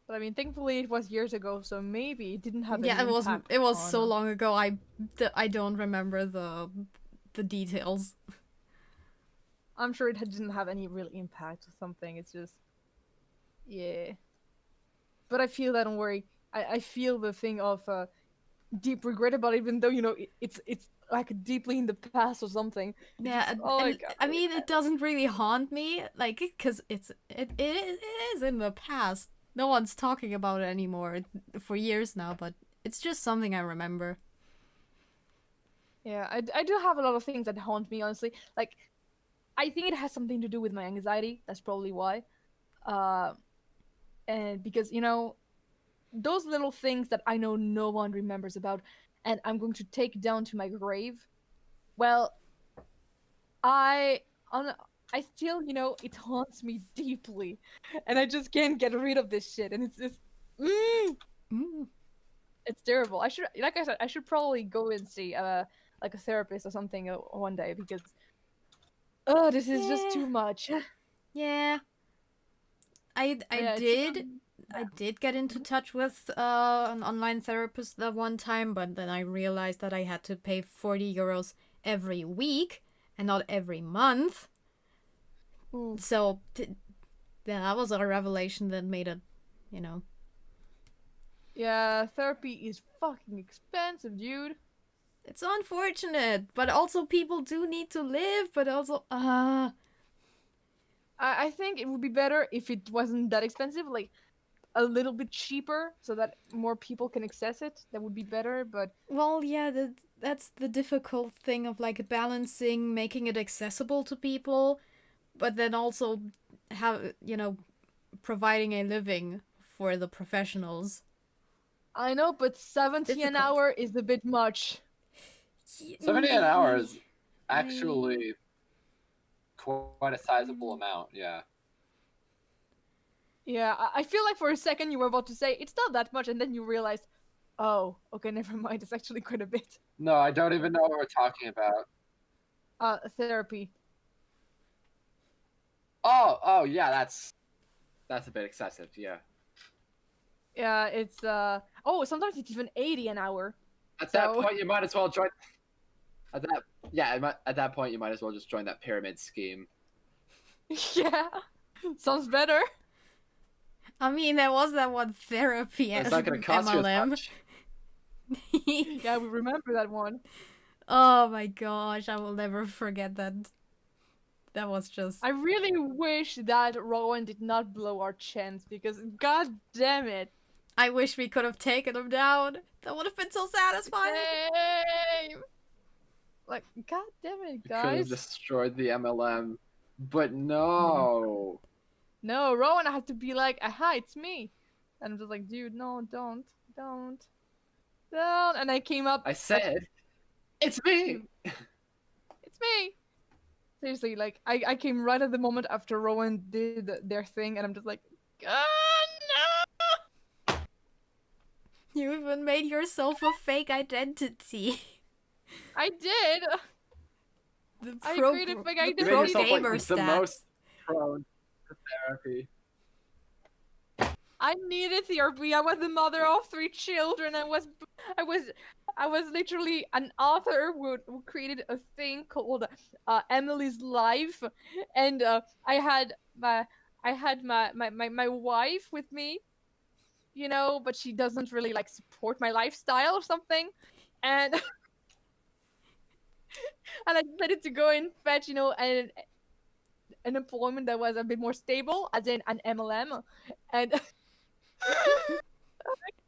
But I mean, thankfully it was years ago, so maybe it didn't have any Yeah, impact. it was on so us. long ago. I don't remember the details. I'm sure it didn't have any real impact or something. It's just, yeah. But I feel that. Don't worry. I feel the thing of deep regret about it, even though it's like deeply in the past or something. It's Yeah, just, oh my and god. I mean, it doesn't really haunt me, like, because it is in the past. No one's talking about it anymore for years now, but it's just something I remember. Yeah, I do have a lot of things that haunt me, honestly. Like, I think it has something to do with my anxiety. That's probably why. Uh, and because, those little things that I know no one remembers about and I'm going to take down to my grave, well, I on I still, it haunts me deeply. And I just can't get rid of this shit. And it's just Mm. it's terrible. I should, like I said, I should probably go and see like a therapist or something one day because this is just Yeah. too much. Yeah, I Yeah, it's I did get into touch with an online therapist that one time, but then I realized that I had to pay 40 euros every week and not every month. Ooh. So yeah, that was a revelation that made it, Yeah, therapy is fucking expensive, dude. it's unfortunate, but also people do need to live, but also I think it would be better if it wasn't that expensive, like a little bit cheaper, so that more people can access it. That would be better. But well, yeah, that's the difficult thing of like balancing making it accessible to people, but then also have, providing a living for the professionals. I know, but 70 an Difficult. hour is a bit much. 70 an hour is Maybe. actually quite a sizable amount, yeah. Yeah, I feel like for a second you were about to say it's not that much, and then you realized, oh, okay, never mind. It's actually quite a bit. No, I don't even know what we're talking about. Therapy. Oh, yeah, that's a bit excessive, yeah. Yeah, it's sometimes it's even 80 an hour. At that So- point, you might as well join. At that point, you might as well just join that pyramid scheme. Yeah, sounds better. I mean, there was that one therapy It's not going to cost you as MLM. much. Yeah, we remember that one. Oh my gosh, I will never forget that. That was just. I really wish that Rowan did not blow our chance because, god damn it. I wish we could have taken him down. That would have been so satisfying. Same. Like, god damn it, You could have guys. destroyed the MLM, but no. No, Rowan had to be like, aha, it's me. And I'm just like, dude, no, don't. And I came up. I said, it's me. It's me. Seriously, like, I came right at the moment after Rowan did their thing, and I'm just like, no! You even made yourself a fake identity. I did. The I pro, created fake the You made identity. pro yourself gamer like the stats. most prone to therapy. I needed therapy. I was the mother of 3 children. I was, I was literally an author who created a thing called Emily's Life, and I had my wife with me, you know, but she doesn't really like support my lifestyle or something, and and I decided to go and fetch, you know, an employment that was a bit more stable, as in an MLM, and if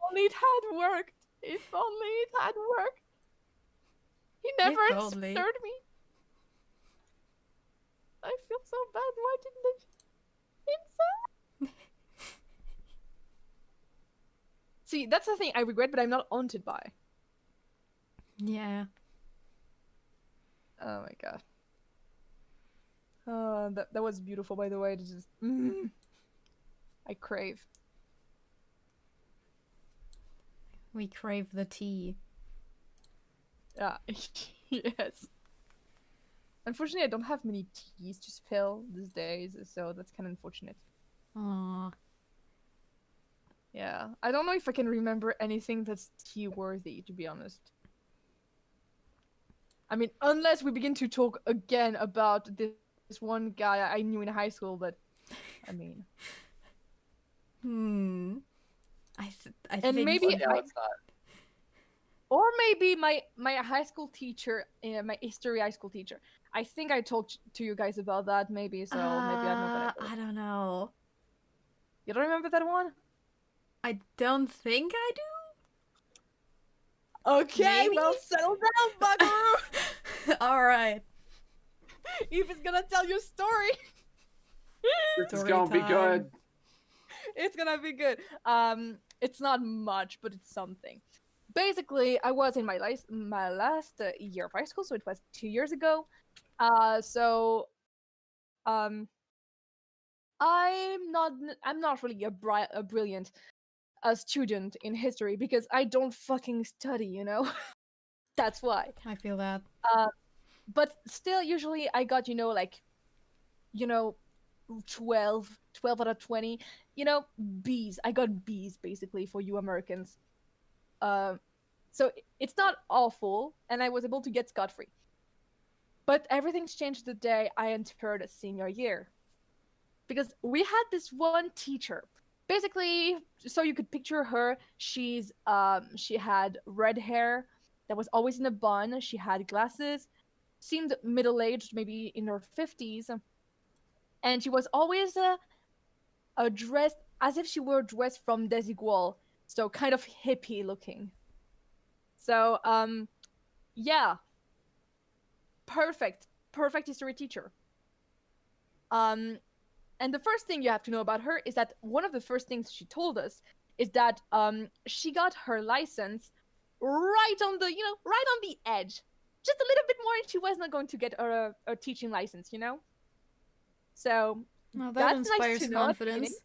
only it had worked. If only it had worked. He never If only. answered me. I feel so bad. Why didn't they answer? See, that's the thing I regret, but I'm not haunted by. Yeah. Oh my god. That was beautiful, by the way. It just, I crave. We crave the tea. Yeah. Yes. Unfortunately, I don't have many teas to spill these days, so that's kind of unfortunate. Aww. Yeah. I don't know if I can remember anything that's tea worthy, to be honest. I mean, unless we begin to talk again about this one guy I knew in high school, but I mean, I and think maybe Yeah, let's not. or maybe my high school teacher, my history high school teacher. I think I talked to you guys about that, maybe. So maybe I'm not gonna. I don't know. You don't remember that one? I don't think I do. Okay, Maybe? well, settle down, Buckaroo. All right. Eva's gonna tell you a story. This is Story gonna be time. good. It's gonna be good. It's not much, but it's something. Basically, I was in my last year of high school, so it was 2 years ago. Um, I'm not really a brilliant student in history because I don't fucking study, you know. That's why. I feel that. But still, usually I got, you know, like, you know, 12 out of 20, you know, B's. I got B's basically for you Americans. So it's not awful, and I was able to get scot-free. But everything's changed the day I entered senior year. Because we had this one teacher. Basically, so you could picture her, she had red hair that was always in a bun, she had glasses, seemed middle-aged, maybe in her 50s, and she was always dressed as if she were dressed from Desigual, so kind of hippie looking. So, yeah. Perfect history teacher. And the first thing you have to know about her is that one of the first things she told us is that she got her license right on the edge. Just a little bit more and she was not going to get a teaching license, you know? So, Well, that that's inspires nice to know at the confidence.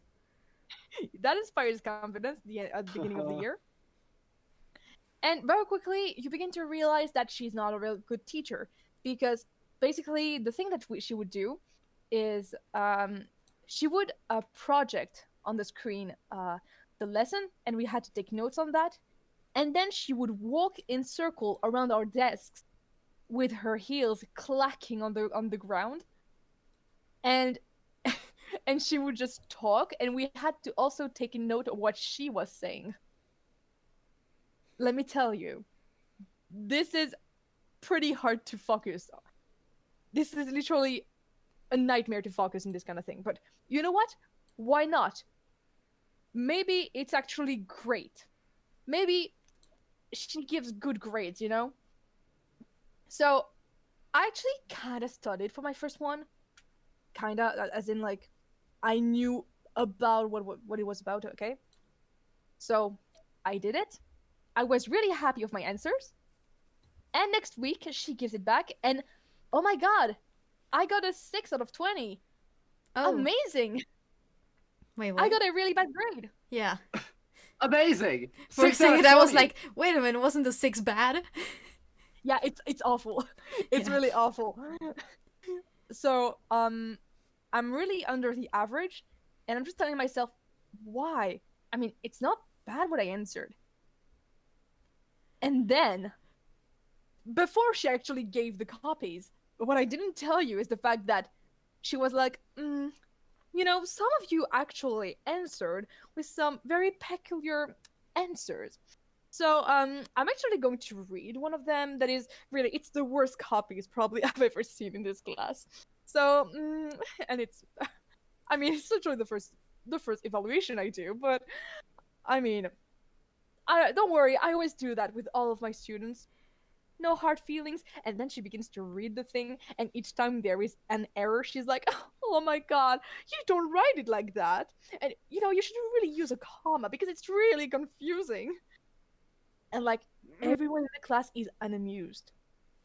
that inspires confidence at the beginning of the year. And very quickly, you begin to realize that she's not a real good teacher because basically the thing that she would do is she would project on the screen the lesson, and we had to take notes on that. And then she would walk in circle around our desks with her heels clacking on the ground, and and she would just talk, and we had to also take a note of what she was saying. Let me tell you, this is pretty hard to focus on. This is literally a nightmare to focus on this kind of thing. But you know what? Why not? Maybe it's actually great. Maybe she gives good grades, you know? So I actually kind of studied for my first one. Kind of, as in, like, I knew about what it was about, okay? So I did it. I was really happy with my answers. And next week, she gives it back, and oh my god, I got a 6 out of 20. Oh, Amazing! wait, what? I got a really bad grade. Yeah. Amazing. For a 6 out of second, I was 20. like, wait a minute, wasn't the 6 bad? Yeah, it's awful. It's Yeah. really awful. So, I'm really under the average, and I'm just telling myself, why? I mean, it's not bad what I answered. And then, before she actually gave the copies, what I didn't tell you is the fact that she was like, some of you actually answered with some very peculiar answers. So I'm actually going to read one of them. That is really, it's the worst copies probably I've ever seen in this class. So and it's, I mean, it's literally the first evaluation I do, but I mean, I don't worry, I always do that with all of my students. No hard feelings. And then she begins to read the thing, and each time there is an error, she's like, oh my god, you don't write it like that. And you should really use a comma because it's really confusing. And like, everyone in the class is unamused.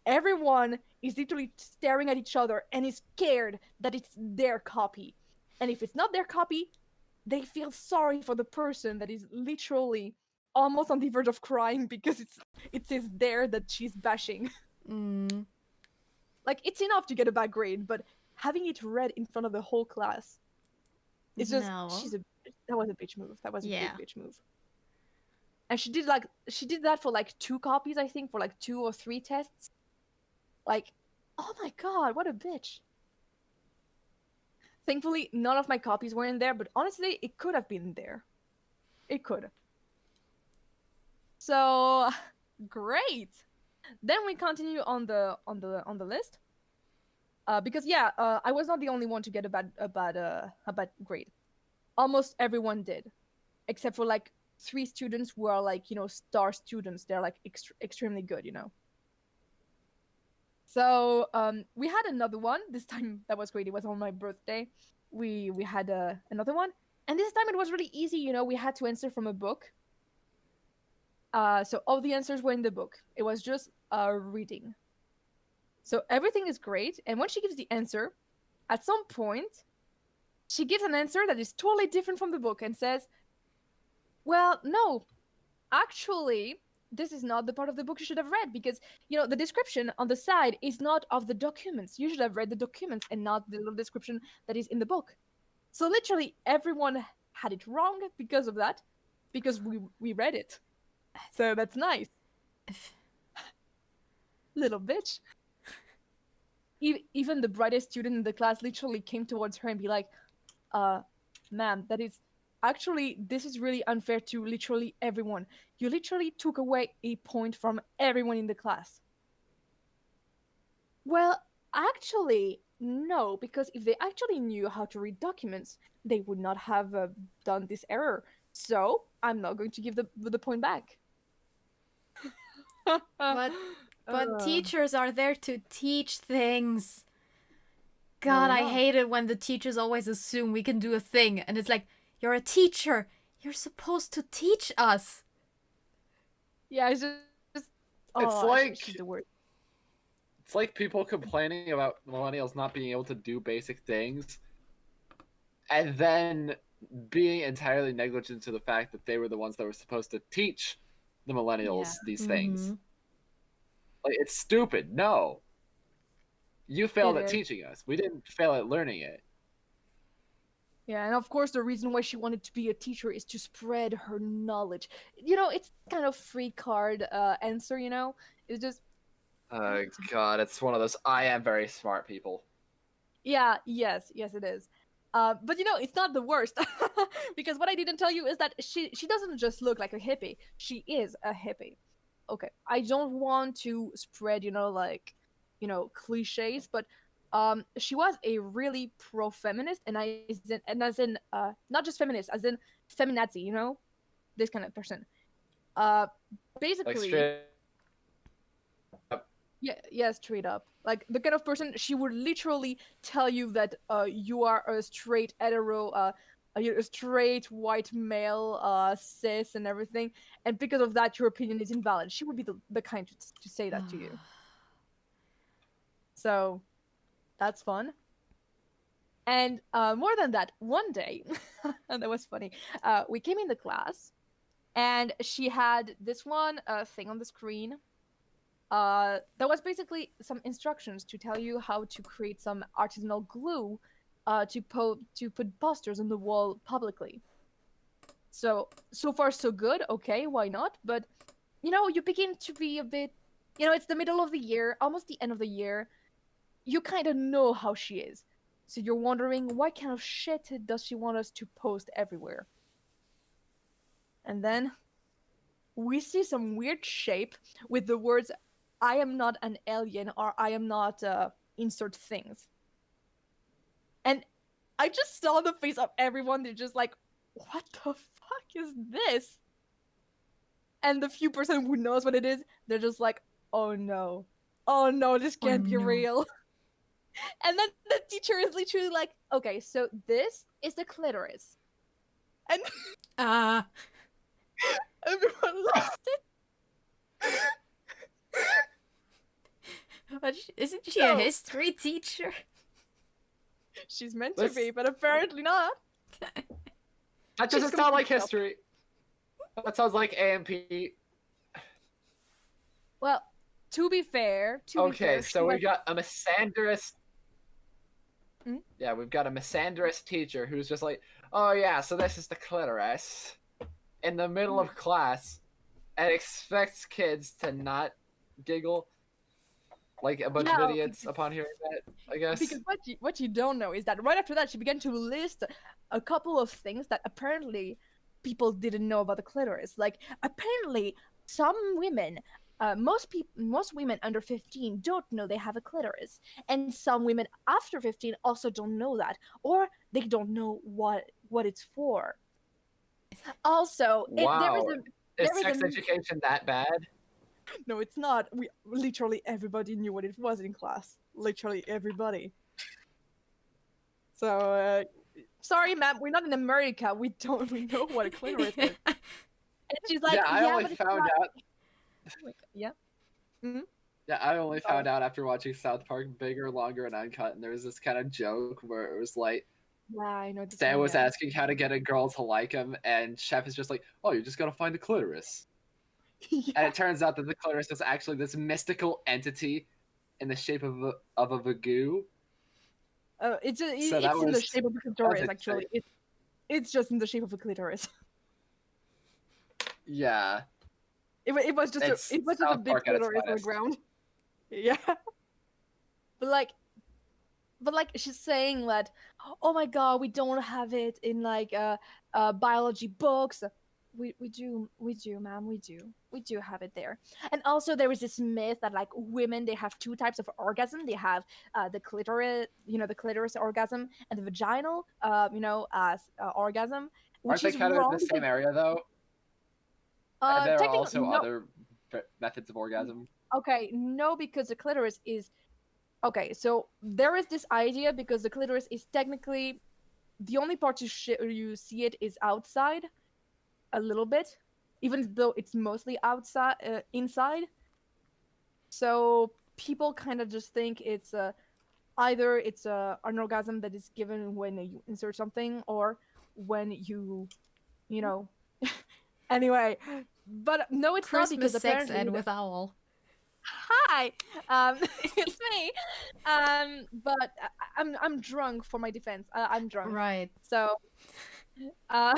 Everyone is literally staring at each other and is scared that it's their copy. And if it's not their copy, they feel sorry for the person that is literally almost on the verge of crying because it says there that she's bashing. Like, it's enough to get a bad grade, but having it read in front of the whole class, it's just No. that was a bitch move. That was a Yeah. big bitch move. And she did that for like 2 copies, I think, for like 2 or 3 tests. Like, oh my god, what a bitch. Thankfully, none of my copies were in there, but honestly, it could have been there. It could. So, great. Then we continue on the list. Because yeah, I was not the only one to get a bad grade. Almost everyone did, except for like 3 students who are like, star students. They're like extremely good, So we had another one. This time that was great. It was on my birthday. We had another one, and this time it was really easy. We had to answer from a book. So all the answers were in the book. It was just reading. So everything is great. And when she gives the answer, at some point, she gives an answer that is totally different from the book and says, well, no, actually, this is not the part of the book you should have read because, the description on the side is not of the documents. You should have read the documents and not the little description that is in the book. So literally everyone had it wrong because of that, because we read it. So that's nice. Little bitch. Even the brightest student in the class literally came towards her and be like, ma'am, this is really unfair to literally everyone. You literally took away a point from everyone in the class. Well, actually, no, because if they actually knew how to read documents, they would not have done this error. So I'm not going to give the point back. But teachers are there to teach things. God, I hate it when the teachers always assume we can do a thing, and it's like, you're a teacher. You're supposed to teach us. Yeah, it's like she's the worst. It's like people complaining about millennials not being able to do basic things, and then being entirely negligent to the fact that they were the ones that were supposed to teach the millennials these things. Like, it's stupid. No. You failed at teaching us. We didn't fail at learning it. Yeah, and of course the reason why she wanted to be a teacher is to spread her knowledge. It's kind of free card answer, It's just... Oh god, it's one of those I am very smart people. Yeah, yes it is. But it's not the worst. Because what I didn't tell you is that she doesn't just look like a hippie. She is a hippie. Okay, I don't want to spread, cliches, but she was a really pro-feminist, and as in not just feminist, as in feminazi, this kind of person. Basically, like straight up. Yeah, straight up. Like the kind of person she would literally tell you that you are a straight hetero, you're a straight white male, cis and everything, and because of that your opinion is invalid. She would be the kind to say that to you. So that's fun. And more than that, one day, and that was funny, we came in the class, and she had this one thing on the screen. That was basically some instructions to tell you how to create some artisanal glue to put posters on the wall publicly. So far so good. Okay, why not? But you begin to be a bit. It's the middle of the year, almost the end of the year. You kind of know how she is, so you're wondering what kind of shit does she want us to post everywhere. And then we see some weird shape with the words "I am not an alien" or "I am not insert things." And I just saw the face of everyone. They're just like, "What the fuck is this?" And the few person who knows what it is, they're just like, "Oh no, oh no, this Oh, can't be no. real." And then the teacher is literally like, "Okay, so this is the clitoris," and Ah, everyone lost it. but isn't she a So- history teacher? She's meant to Let's- be, but apparently not. That She's doesn't sound like confused. history. That sounds like AMP. Well, to be fair, Okay, she so we went- got a misandrous. Hmm? Yeah, we've got a misandrous teacher who's just like, oh yeah, so this is the clitoris, in the middle of class, and expects kids to not giggle like a bunch No, of idiots upon hearing that. I guess. because what you don't know is that right after that she began to list a couple of things that apparently people didn't know about the clitoris. Like apparently some women, most women under 15 don't know they have a clitoris, and some women after 15 also don't know that, or they don't know what it's for. Also, Wow. there Is is sex a- education that bad? no, it's not. We literally everybody knew what it was in class. Literally everybody. So sorry, ma'am, we're not in America. We don't know what a clitoris is. And she's like, yeah, I only but it's found not-" out. Like, yeah. Yeah, I only found out after watching South Park Bigger, Longer, and Uncut, and there was this kind of joke where it was like Yeah, I know. this Stan one, was yeah. asking how to get a girl to like him, and Chef is just like, "Oh, you just gotta find the clitoris." Yeah. And it turns out that the clitoris is actually this mystical entity in the shape of a vagoo. It's So it's that in the was- shape of a clitoris. interesting. Actually, it's just in the shape of a clitoris. Yeah, It was just It's it was just a South big Park at its clitoris on the finest. ground. Yeah. But like she's saying that, oh my god, we don't have it in like biology books. We do, ma'am, we do have it there. And also there is this myth that like women, they have two types of orgasm. They have the clitoris, the clitoris orgasm, and the vaginal orgasm, aren't which they is kind of in wrong. the same area though? And there are Technically, also no. other methods of orgasm. Okay, no, because the clitoris is okay. So there is this idea because the clitoris is technically the only part you see it is outside, a little bit, even though it's mostly outside, inside. So people kind of just think it's either it's an orgasm that is given when you insert something, or when you know. Anyway, but no, it's not, because Christmas sex apparently ed with Owl. hi, it's me. But I'm drunk, for my defense. I'm drunk. Right. So, I'm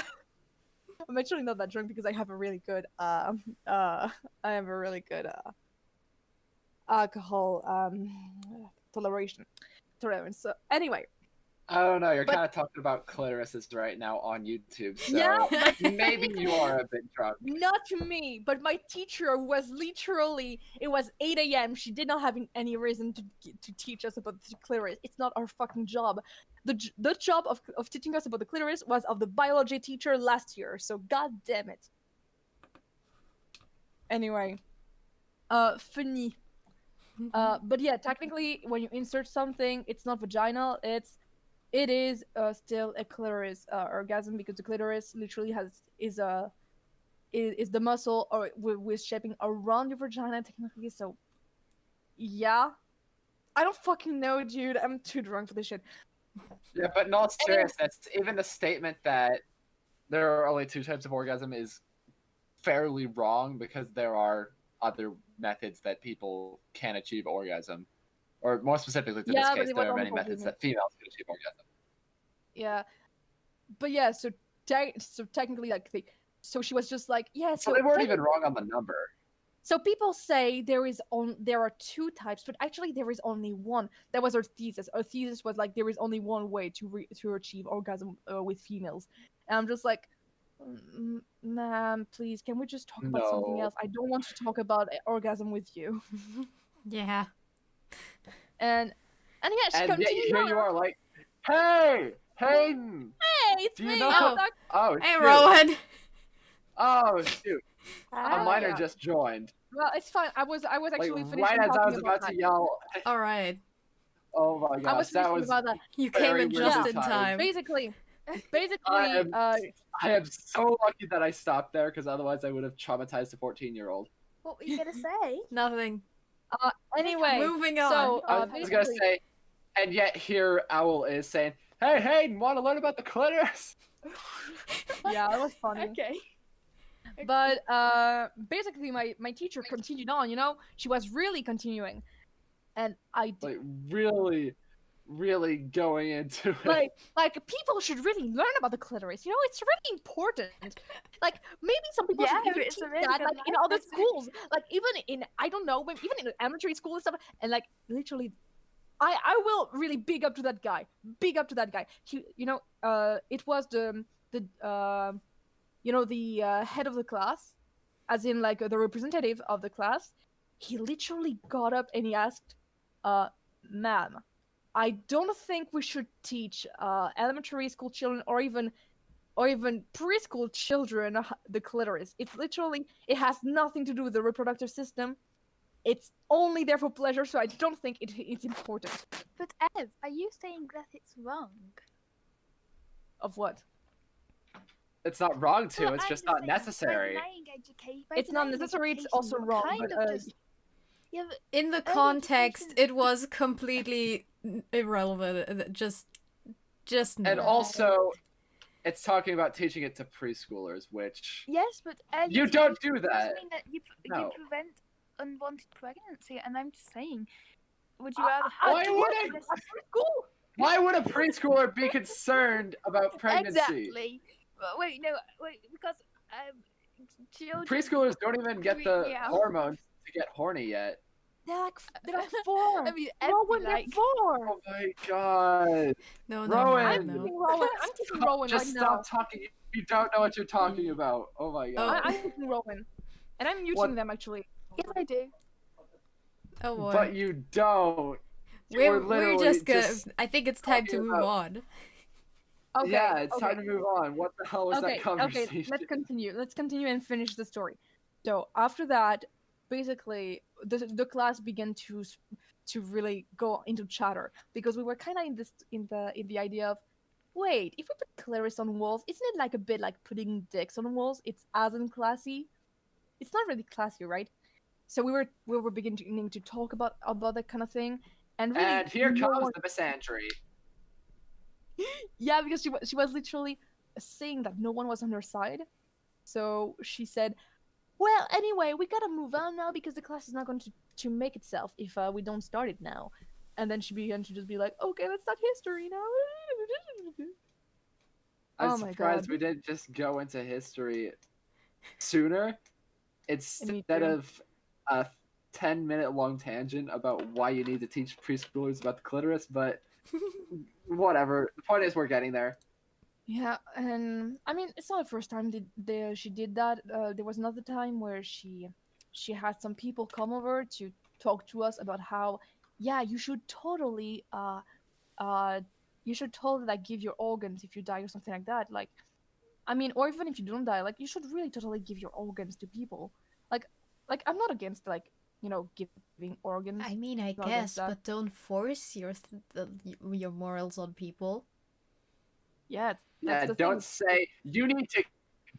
actually not that drunk because I have a really good alcohol tolerance. So anyway, I don't know. You're But- kind of talking about clitorises right now on YouTube, so Yeah, but- maybe you are a bit drunk. not me, but my teacher was literally. It was 8 a.m. She did not have any reason to teach us about the clitoris. It's not our fucking job. The job of teaching us about the clitoris was of the biology teacher last year. So god damn it. Anyway, funny. But yeah, technically, when you insert something, it's not vaginal. It is still a clitoris orgasm, because the clitoris literally is the muscle or with shaping around your vagina technically. So yeah, I don't fucking know, dude. I'm too drunk for this shit. Yeah, but in all seriousness, even the statement that there are only two types of orgasm is fairly wrong, because there are other methods that people can achieve orgasm. Or more specifically, to Yeah, this but case, it there was are only many for methods women. that females can achieve orgasm. Yeah, but yeah. So so technically, like, so she was just like, yeah. So So they weren't even wrong on the number. So people say there are two types, but actually there is only one. That was her thesis. Her thesis was like there is only one way to achieve orgasm with females, and I'm just like, ma'am, please, can we just talk about something No. else? I don't want to talk about orgasm with you. Yeah. And yeah, she And yet continued here on. you are like, hey, Hayden! Hey, it's Do you me. know- I'm Oh. Doc- Oh, Hey, shoot. Rowan. Oh, shoot. A Oh, minor yeah. just joined. Well, it's fine. I was Like, actually finishing right as I talking was about that. to yell. All right. Oh my I gosh, was that finishing was about that. You came very in weirdly just in timed. time. Basically, I am so lucky that I stopped there because otherwise I would have traumatized a 14-year-old. What were you gonna say? Nothing. anyway, Moving on. So I was gonna basically, say, and yet here Owl is saying, "Hey, Hayden, want to learn about the clitoris?" yeah, that was funny. Okay. But basically, my teacher continued on. You know, she was really continuing, and I did. Like really, really going into it. Like people should really learn about the clitoris. You know, it's really important. Like maybe some people Yeah, should even it's a teach really that good like in life other lesson. schools. Like even in I don't know, maybe even in elementary school and stuff. And like literally, I will really big up to that guy. Big up to that guy. He, you know, it was the head of the class, as in like the representative of the class. He literally got up and he asked, ma'am, I don't think we should teach elementary school children or even preschool children the clitoris. It's literally, it has nothing to do with the reproductive system. It's only there for pleasure, so I don't think it's important. But Ev, are you saying that it's wrong? Of what? It's not wrong to. Well, It's I'm just just not saying, necessary. It's not necessary. It's also wrong. But, Yeah, but In the Early context, education- it was completely irrelevant. Just And no. also, it's talking about teaching it to preschoolers, which yes, but early you don't education do doesn't that. mean that you No. prevent unwanted pregnancy, and I'm just saying, would you rather Why have would it? School. Why would a preschooler be concerned about pregnancy? Exactly. But wait, because children. Preschoolers don't even get the Yeah. hormones to get horny yet. They're like 4. I mean, Rowan, they're like 4. Oh my god. No, Rowan! I'm no. kicking Rowan. I'm kicking Rowan Just right stop now. talking. You don't know what you're talking about. Oh my god. I'm kicking Rowan, and I'm muting What? them actually. yes, I do. Oh boy. But you don't. we're literally just gonna. just I think it's time to talking move about- on. Okay. Yeah, it's okay. time to move on. What the hell was Okay, that conversation? okay, let's continue. Let's continue and finish the story. So after that, basically, the class began to really go into chatter because we were kind of in the idea of, wait, if we put clitoris on walls, isn't it like a bit like putting dicks on walls? It's as unclassy. It's not really classy, right? So we were beginning to talk about that kind of thing, and really, And here no comes one- the misandry. Yeah, because she was literally saying that no one was on her side. So she said, well, anyway, we gotta move on now because the class is not going to make itself if we don't start it now. And then she began to just be like, okay, let's start history now. I'm Oh my surprised God. we didn't just go into history sooner Me instead too. of a 10-minute long tangent about why you need to teach preschoolers about the clitoris, but whatever. The point is we're getting there. Yeah, and I mean, it's not the first time she did that. There was another time where she had some people come over to talk to us about how, yeah, you should totally like give your organs if you die or something like that. Like, I mean, or even if you don't die, like you should really totally give your organs to people. Like I'm not against like, you know, giving organs. I mean, I Not guess, against that. but don't force your morals on people. Yeah, Yeah, that's the don't thing. say you need to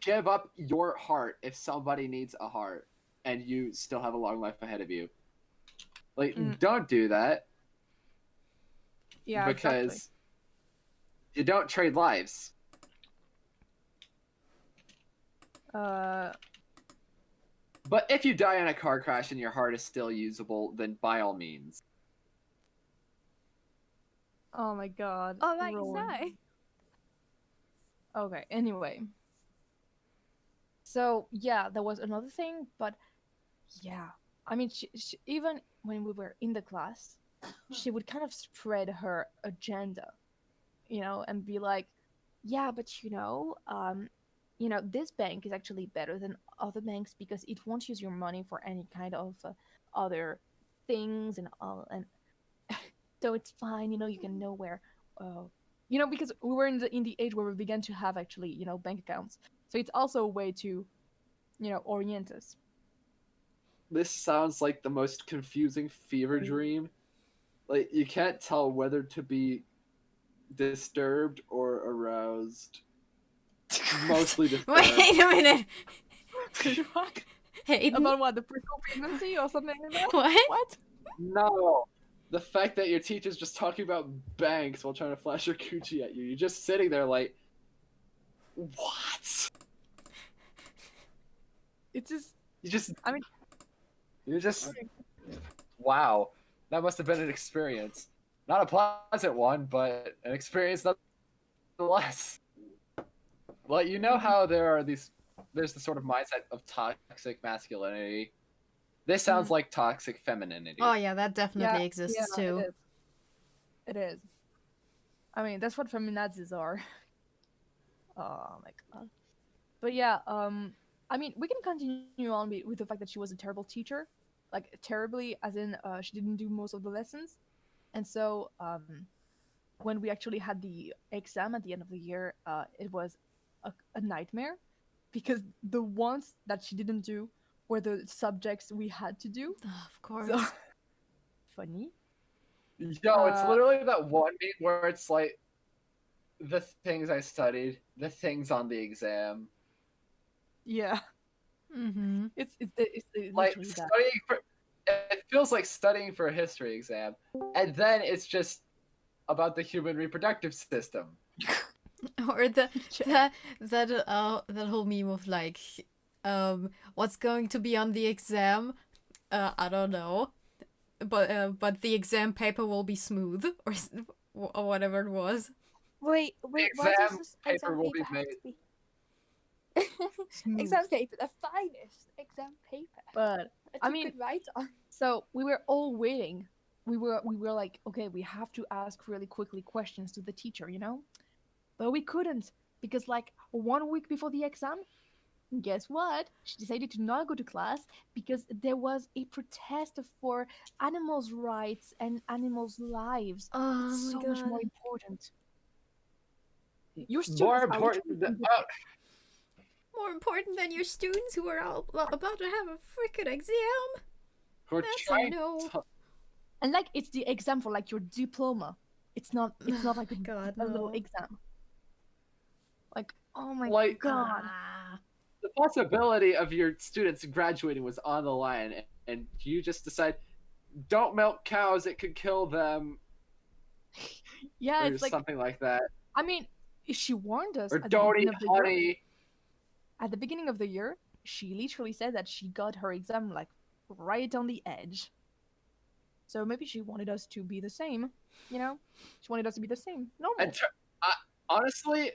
give up your heart if somebody needs a heart and you still have a long life ahead of you. Like, Mm. don't do that Yeah, because exactly. you don't trade lives. But if you die in a car crash and your heart is still usable, then by all means. Oh my God. All right, Rowan. so Okay. Anyway, so yeah, there was another thing, but yeah, I mean, even when we were in the class, she would kind of spread her agenda, and be like, yeah, but this bank is actually better than other banks because it won't use your money for any kind of other things and all, and so it's fine. You can know where, uh, because we were in the age where we began to have actually, bank accounts. So it's also a way to, orient us. This sounds like the most confusing fever dream. Like you can't tell whether to be disturbed or aroused. Mostly disturbed. Wait a minute. Hayden? About what, the preschool pregnancy or something like that? What? What? No. The fact that your teacher's just talking about banks while trying to flash her coochie at you. You're just sitting there like, what? It's just, You just, I mean, you're just, wow. That must have been an experience. Not a pleasant one, but an experience nonetheless. Well, you know how there's the sort of mindset of toxic masculinity. This sounds like toxic femininity. Oh yeah, that definitely yeah, exists yeah, too. It is. I mean, that's what feminazis are. Oh my god. But yeah, I mean, we can continue on with the fact that she was a terrible teacher, like terribly, as in she didn't do most of the lessons, and so when we actually had the exam at the end of the year, it was a nightmare, because the ones that she didn't do were the subjects we had to do. Of course. So funny. Yo, it's literally that one meme where it's like the things I studied, the things on the exam. Yeah, Mm-hmm. it's Like literally that. studying for it feels like studying for a history exam. And then it's just about the human reproductive system. Or that whole meme of like, what's going to be on the exam? I don't know, but the exam paper will be smooth, or whatever it was. Wait, why does Exam this paper exam will paper be have made. to be Smooth. exam paper, the finest exam paper But that I you mean, could write on? so we were all waiting. We were like, okay, we have to ask really quickly questions to the teacher, but we couldn't, because like 1 week before the exam, guess what? She decided to not go to class because there was a protest for animals' rights and animals' lives. Oh It's my so much more god. important. Your More students are important literally than More important than your students who are all about to have a freaking exam. who are That's a trying no. to and like it's the exam for like your diploma. It's not like a, God, a little no. exam. Like, oh my Like- god. Ah. the possibility of your students graduating was on the line, and you just decide, don't milk cows, it could kill them, Yeah, or it's like, something like that. I mean, she warned us Or at the don't beginning eat of the year. honey. At the beginning of the year, she literally said that she got her exam like right on the edge. So maybe she wanted us to be the same, She wanted us to be the same. Normal. And honestly,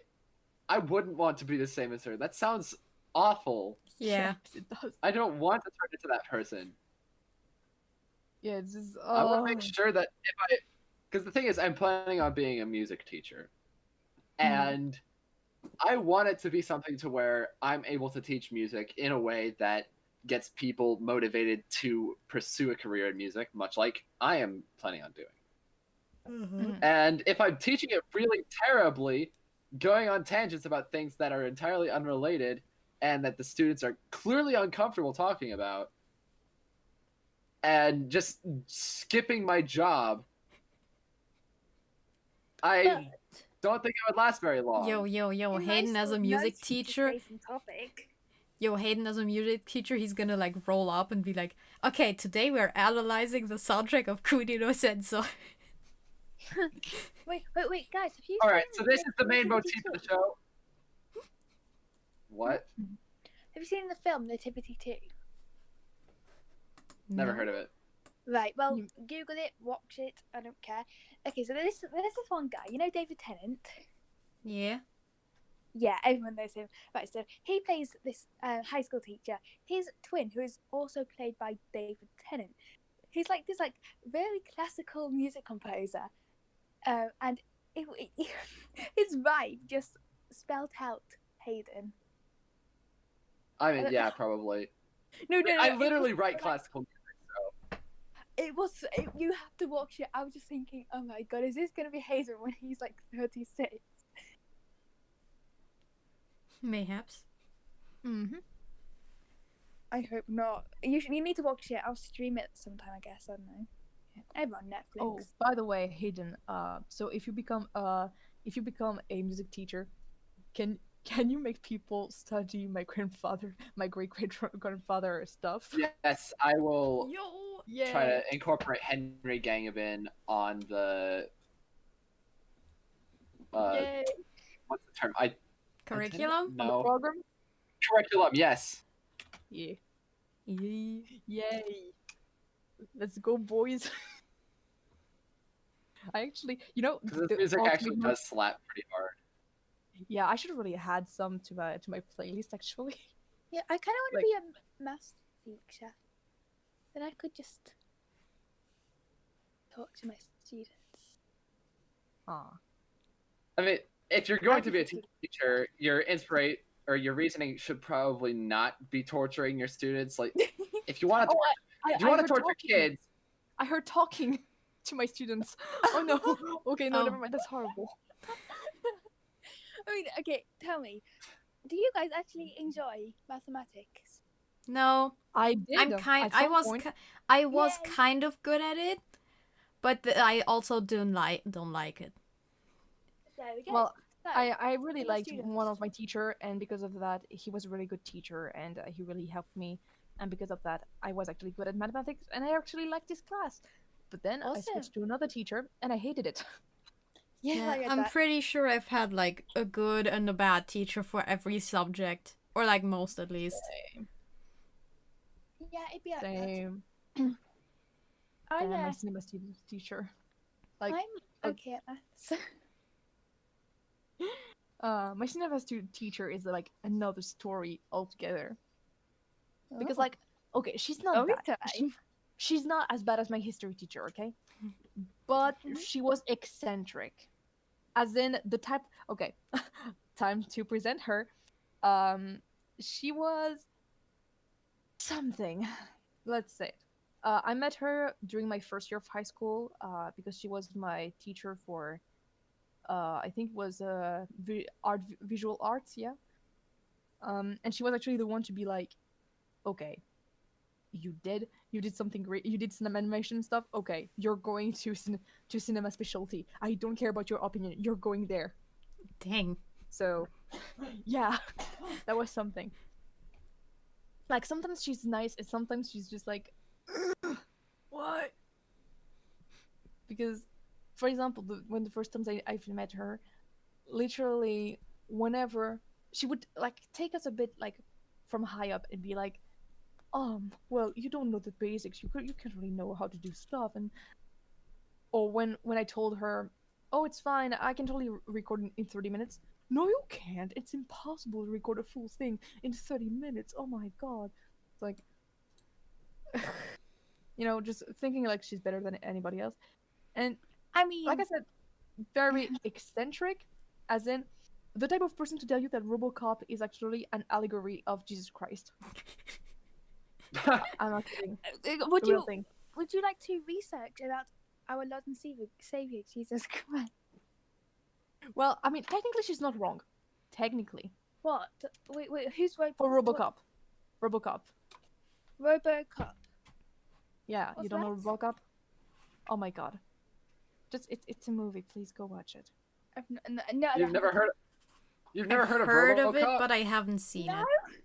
I wouldn't want to be the same as her. That sounds awful. Yeah. Yes, it does. I don't want to turn into that person. Yeah, it's just. I want to make sure that because the thing is, I'm planning on being a music teacher, and I want it to be something to where I'm able to teach music in a way that gets people motivated to pursue a career in music, much like I am planning on doing. Mm-hmm. And if I'm teaching it really terribly, going on tangents about things that are entirely unrelated and that the students are clearly uncomfortable talking about, and just skipping my job, I don't think I would last very long. Yo, Hayden as a music teacher. Hayden as a music teacher, he's gonna like roll up and be like, okay, today we're analyzing the soundtrack of Kuni no Senso. Wait, guys, have you? Alright, seen so this is the main Nativity motif of the 2? show. What? Have you seen the film Nativity 2? Never heard of it. Right, well, Google it, watch it, I don't care. Okay, so there's this one guy, David Tennant? Yeah. Yeah, everyone knows him. Right, so he plays this high school teacher. His twin, who is also played by David Tennant, he's like this very classical music composer, and his vibe just spelled out Hayden. I mean, yeah, probably. No, I literally write classical music. You have to watch it. I was just thinking, oh my god, is this gonna be Hayden when he's like 36? Mayhaps. Mm-hmm. I hope not. You need to watch it. I'll stream it sometime, I guess. I don't know. Ever on Netflix. Oh, by the way, Hayden. So if you become a music teacher, can you make people study my great grandfather stuff? Yes, I will Yo. try to incorporate Henry Gangabin on the Yay! what's the term? Curriculum? No. Program? Curriculum, yes. Yeah. Yay. Yay! Let's go, boys. I actually, Because this the music actually ultimate- does slap pretty hard. Yeah, I should have really had some to my playlist actually. Yeah, I kind of want to be a maths teacher. Then I could just talk to my students. Aw. I mean, if you're going to be a teacher, your your reasoning should probably not be torturing your students. Like, if you want to, if you want to heard torture talking. kids, I heard talking to my students. Oh no. Okay, no, Oh. never mind. That's horrible. I mean, okay, tell me, do you guys actually enjoy mathematics? No, I did. I'm kind. at I some was. point. I was Yay. kind of good at it, but I also don't like it. There we go. Well, So, I really my liked one students. of my teacher, and because of that, he was a really good teacher, and he really helped me. And because of that, I was actually good at mathematics, and I actually liked this class. But then I Awesome. switched to another teacher, and I hated it. yeah, I get I'm that. pretty sure I've had like a good and a bad teacher for every subject, or like most at least. Yeah, it'd be like that. Same. Oh And my yeah, cinema teacher, like I'm okay at maths. my cinema teacher is like another story altogether. Because Oh. like, okay, she's not Story bad. time. She's not as bad as my history teacher, okay? But she was eccentric. As in the type, okay, time to present her. She was something. Let's say. I met her during my first year of high school because she was my teacher for I think it was visual arts, yeah. And she was actually the one to be like, okay, you did something great, you did some animation stuff, okay, you're going to cinema specialty, I don't care about your opinion, you're going there. Dang. So yeah, that was something. Like sometimes she's nice and sometimes she's just like what, because for example when the first times I've met her, literally whenever she would like take us a bit like from high up and be like, well, you don't know the basics, you can't really know how to do stuff. And or when I told her, oh, it's fine, I can totally record in 30 minutes. No, you can't, it's impossible to record a full thing in 30 minutes, oh my god. It's like just thinking like she's better than anybody else. And I mean, like I said, very eccentric, as in the type of person to tell you that RoboCop is actually an allegory of Jesus Christ. I'm not kidding. would The real you thing. would you like to research about our Lord and Savior Jesus Christ? Well, I mean, technically she's not wrong. Technically. What? Wait, who's For RoboCop. RoboCop. RoboCop. Yeah, What's you don't know that? RoboCop? Oh my god. Just it's a movie. Please go watch it. No, you've never heard. You've never I've heard of heard of it, RoboCop? but I haven't seen No. it.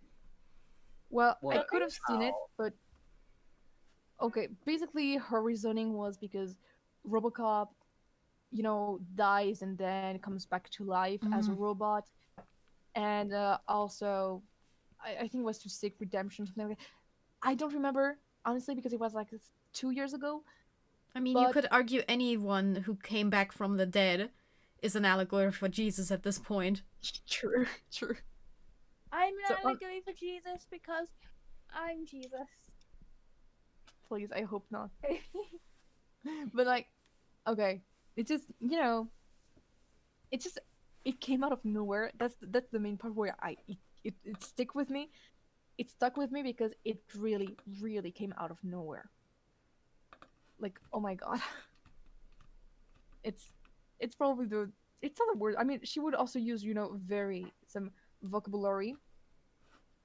Well, I What? could have seen it, but okay. Basically, her reasoning was because RoboCop, dies and then comes back to life as a robot, and also, I think it was to seek redemption, something like that. I don't remember honestly because it was like 2 years ago. I mean, you But- could argue anyone who came back from the dead is an allegory for Jesus at this point. True, true. I'm an So, allegory for Jesus because I'm Jesus. Please, I hope not. But like, okay, it just it came out of nowhere. That's the main part where it stick with me. It stuck with me because it really, really came out of nowhere. Like, oh my god. It's probably it's not a word. I mean, she would also use, very some vocabulary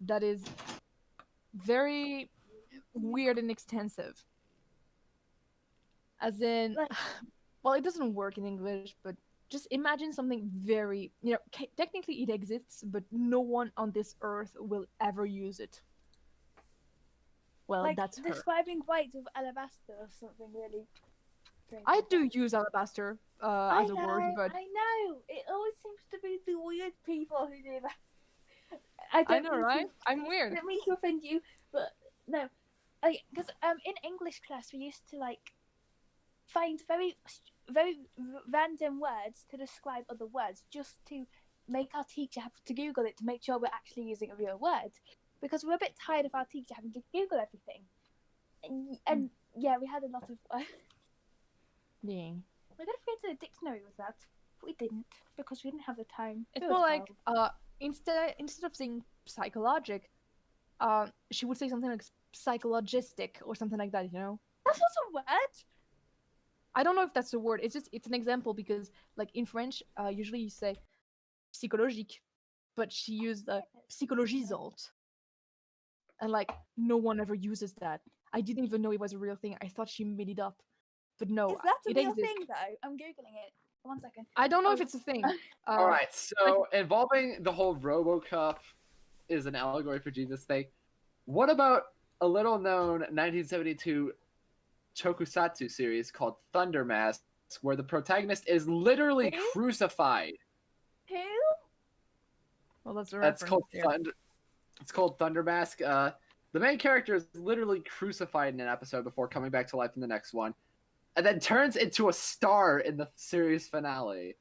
that is very weird and extensive. As in, Like- well, it doesn't work in English, but just imagine something very, technically it exists, but no one on this earth will ever use it. Well, Like that's her. describing white with alabaster or something really strange. I like do that. use alabaster I as a know, word, but I know. It always seems to be the weird people who do that. I don't know, mean right? To, I'm I weird. don't mean to offend you, but no, because in English class we used to like find very random words to describe other words just to make our teacher have to Google it to make sure we're actually using a real word, because we're a bit tired of our teacher having to Google everything. And yeah, we had a lot of Yeah. we could have created a dictionary with that, but we didn't because we didn't have the time. It's We were more like 12. instead of saying psychologic, she would say something like psychologistic or something like that. That's not a word. I don't know if that's a word. It's an example because like in French, usually you say psychologique, but she used psychologisante, and like no one ever uses that. I didn't even know it was a real thing. I thought she made it up, but no, Is that a it real exists. thing though? I'm googling it. 1 second. I don't know if Oh. it's a thing. All right, so involving the whole RoboCop is an allegory for Jesus thing. What about a little known 1972 tokusatsu series called Thunder Mask, where the protagonist is literally Who? crucified? Who? Well, that's a That's reference. called there. Thunder. It's called Thunder Mask. The main character is literally crucified in an episode before coming back to life in the next one, and then turns into a star in the series finale.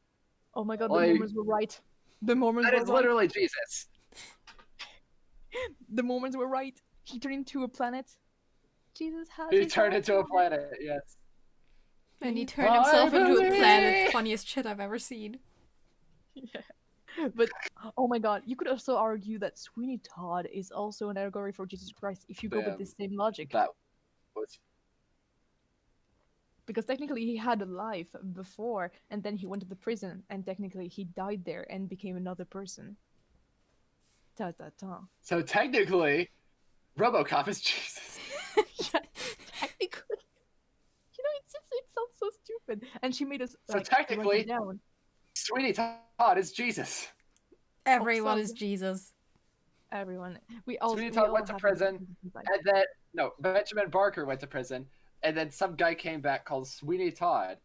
Oh my god, Like- the Mormons were right. The Mormons That were is right. literally Jesus. The Mormons were right. He turned into a planet. Jesus has. He his turned own into a planet. planet. Yes. And he He's- turned himself into a planet. believe. Funniest shit I've ever seen. Yeah. But oh my god, you could also argue that Sweeney Todd is also an allegory for Jesus Christ if you go with Damn. the same logic. That was Because technically he had a life before and then he went to the prison and technically he died there and became another person. Ta ta ta. so technically, RoboCop is Jesus. Yeah, technically. It sounds so stupid. And she made us So write it technically- down. Sweeney Todd is Jesus. Everyone so- is Jesus. Everyone. We all Sweeney we Todd all went to have prison, Jesus inside. And then Benjamin Barker went to prison, and then some guy came back called Sweeney Todd.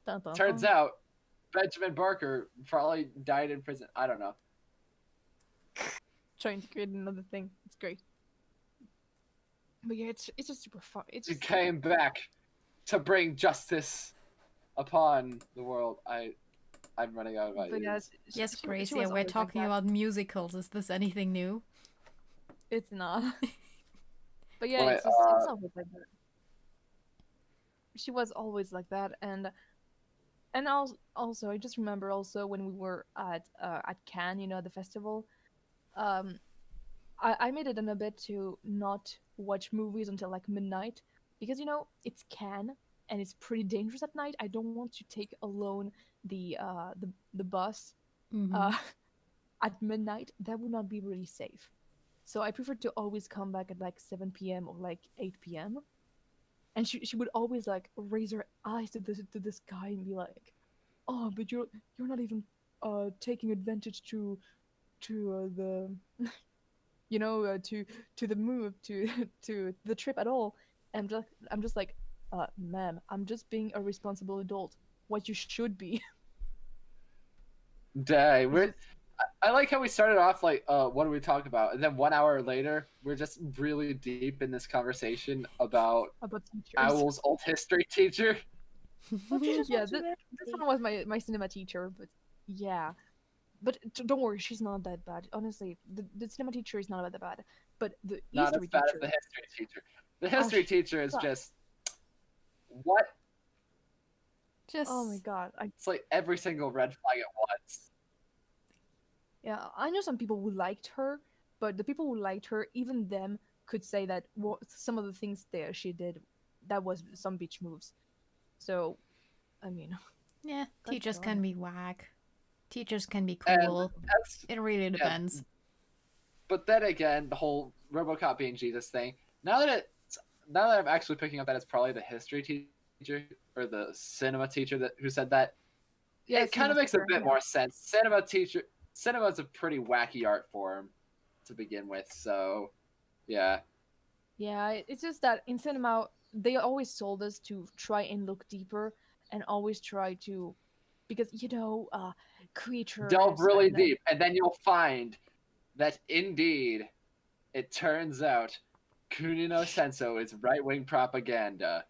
Dun, dun, Turns dun. out Benjamin Barker probably died in prison. I don't know. Trying to create another thing. It's great. But yeah, it's just super fun. It's He just came back to bring justice upon the world. I'm running out of but ideas. yeah, Yes, she Gracie, was we're always like talking that. about musicals. Is this anything new? It's not. But yeah, Wait, it's always like that. She was always like that, and also I just remember also when we were at Cannes, the festival. I made it in a bit to not watch movies until like midnight because it's Cannes and it's pretty dangerous at night. I don't want to take alone the bus Mhm. at midnight. That would not be really safe. So I prefer to always come back at like 7 p.m. or like 8 p.m. And she would always like raise her eyes to the sky and be like, "Oh, but you're not even taking advantage to the to the move to the trip at all." And I'm just like, ma'am, I'm just being a responsible adult. What you should be. Dang, I like how we started off like, what do we talk about? And then 1 hour later, we're just really deep in this conversation about About teachers. Owl's old history teacher. Don't you just Yeah, want to this one was my cinema teacher, but yeah. But don't worry, she's not that bad. Honestly, the cinema teacher is not that bad. But the Not as history bad as teacher, the history teacher. The oh, history teacher is sucks. just what? Just Oh my god, It's like every single red flag at once. yeah, I know some people who liked her, but the people who liked her, even them, could say that some of the things there she did, that was some bitch moves. So, I mean, yeah, God teachers darn can it. be whack. Teachers can be And cool. that's It really depends. but then again, the whole RoboCop being Jesus thing. Now that I'm actually picking up that it's probably the history teacher or the cinema teacher who said that, Yeah, it kind cinema of makes a teacher, bit yeah. more sense. Cinema's a pretty wacky art form to begin with, so yeah. Yeah, it's just that in cinema they always sold us to try and look deeper and always try to, because creatures Delve really and deep, and then you'll find that indeed, it turns out Kunino Senso is right wing propaganda.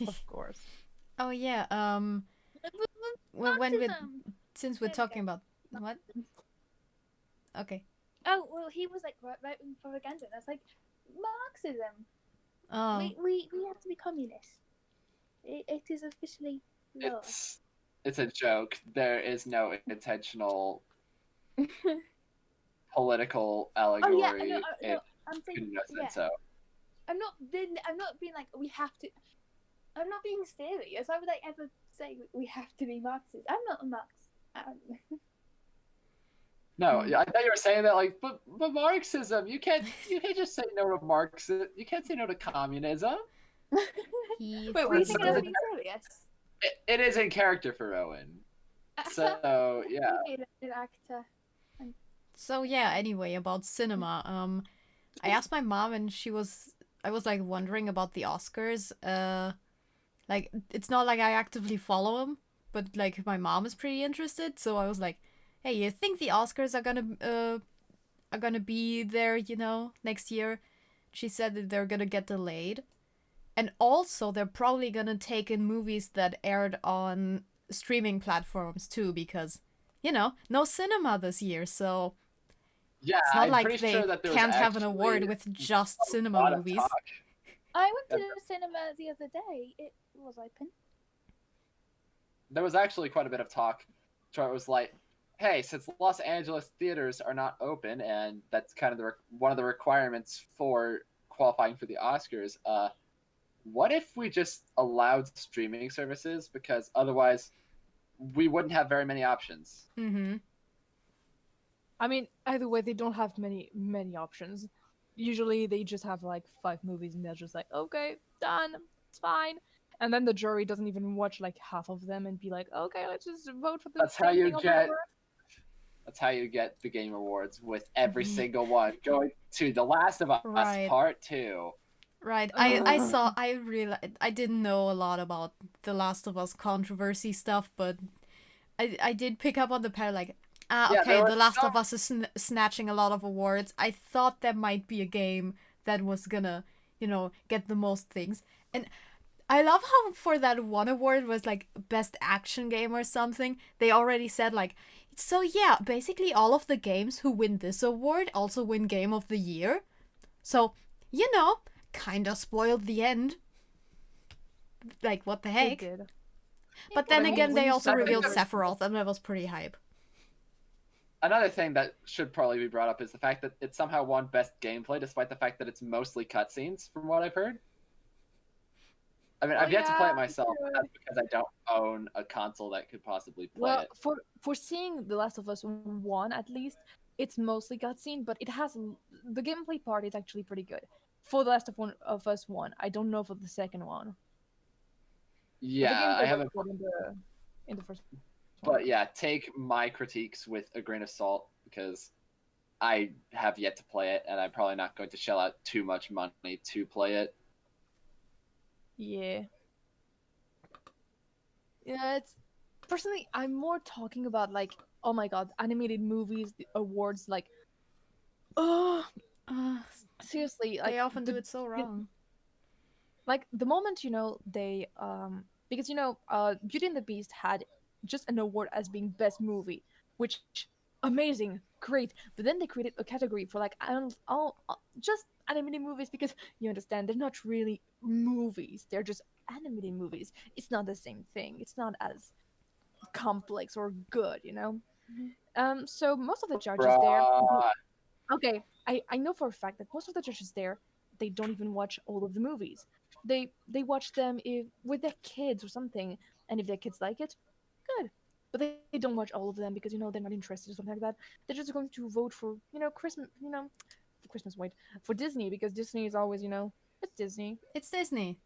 of course. Oh yeah. When Marxism. since we're There we talking go. about what? Okay. Oh well, he was like right wing propaganda. That's like Marxism. Oh. We have to be communists. It is officially law. It's a joke. There is no intentional political allegory Oh yeah, I know. in I'm saying Kunino yeah. Senso. I'm not being like we have to. I'm not being serious. Why would I ever say we have to be Marxist? I'm not a Marxist. No, I thought you were saying that like, but Marxism, you can't just say no to Marxism. You can't say no to communism. He Wait, were you That's thinking I was so- being serious? It is in character for Owen. So yeah. An actor. So yeah, anyway, about cinema. I asked my mom and I was like wondering about the Oscars. Like it's not like I actively follow them, but like my mom is pretty interested, so I was like, "Hey, you think the Oscars are gonna be there, next year?" She said that they're gonna get delayed. And also they're probably gonna take in movies that aired on streaming platforms too, because no cinema this year, so Yeah, it's not I'm like pretty they sure that there was can't have an actually award with just a cinema lot of movies. talk. I went to the cinema the other day. It was open. There was actually quite a bit of talk where it was like, hey, since Los Angeles theaters are not open, and that's kind of one of the requirements for qualifying for the Oscars, what if we just allowed streaming services? Because otherwise, we wouldn't have very many options. Mm-hmm. I mean, either way, they don't have many options. Usually, they just have like 5 movies, and they're just like, okay, done, it's fine. And then the jury doesn't even watch like half of them and be like, okay, let's just vote for the That's how same you thing over get. and over. That's how you get the Game Awards, with every single one going to The Last of Us Right. Part 2. Right. I didn't know a lot about the Last of Us controversy stuff, but I did pick up on the pair like, Yeah, okay, there The was Last some- of Us is snatching a lot of awards. I thought there might be a game that was gonna, get the most things. And I love how for that one award was like best action game or something, they already said like, so yeah, basically all of the games who win this award also win Game of the Year. So, kinda spoiled the end. Like, what the They heck? did. But then When again, you they also said revealed that- Sephiroth, and that was pretty hype. Another thing that should probably be brought up is the fact that it somehow won Best Gameplay, despite the fact that it's mostly cutscenes, from what I've heard. I mean, I've yet to play it myself, but that's because I don't own a console that could possibly play Well, it. for seeing The Last of Us 1 at least, it's mostly cutscene, but it has the gameplay part is actually pretty good. For The Last of Us 1, I don't know for the second one. But the Yeah, gameplay I was haven't. good in the first one. But yeah, take my critiques with a grain of salt, because I have yet to play it, and I'm probably not going to shell out too much money to play it. Yeah. Yeah, it's personally I'm more talking about like, oh my god, animated movies, the awards, like, oh, seriously, like They often the, do it so wrong. like the moment they because Beauty and the Beast had just an award as being best movie, which amazing, great. But then they created a category for like just animated movies because you understand they're not really movies; they're just animated movies. It's not the same thing. It's not as complex or good. So most of the judges there, Bruh. okay, I know for a fact that most of the judges there, they don't even watch all of the movies. They watch them with their kids or something, and if their kids like it, good. But they don't watch all of them because they're not interested or something like that. They're just going to vote for Christmas, for Christmas, wait, for Disney because Disney is always it's Disney. It's Disney.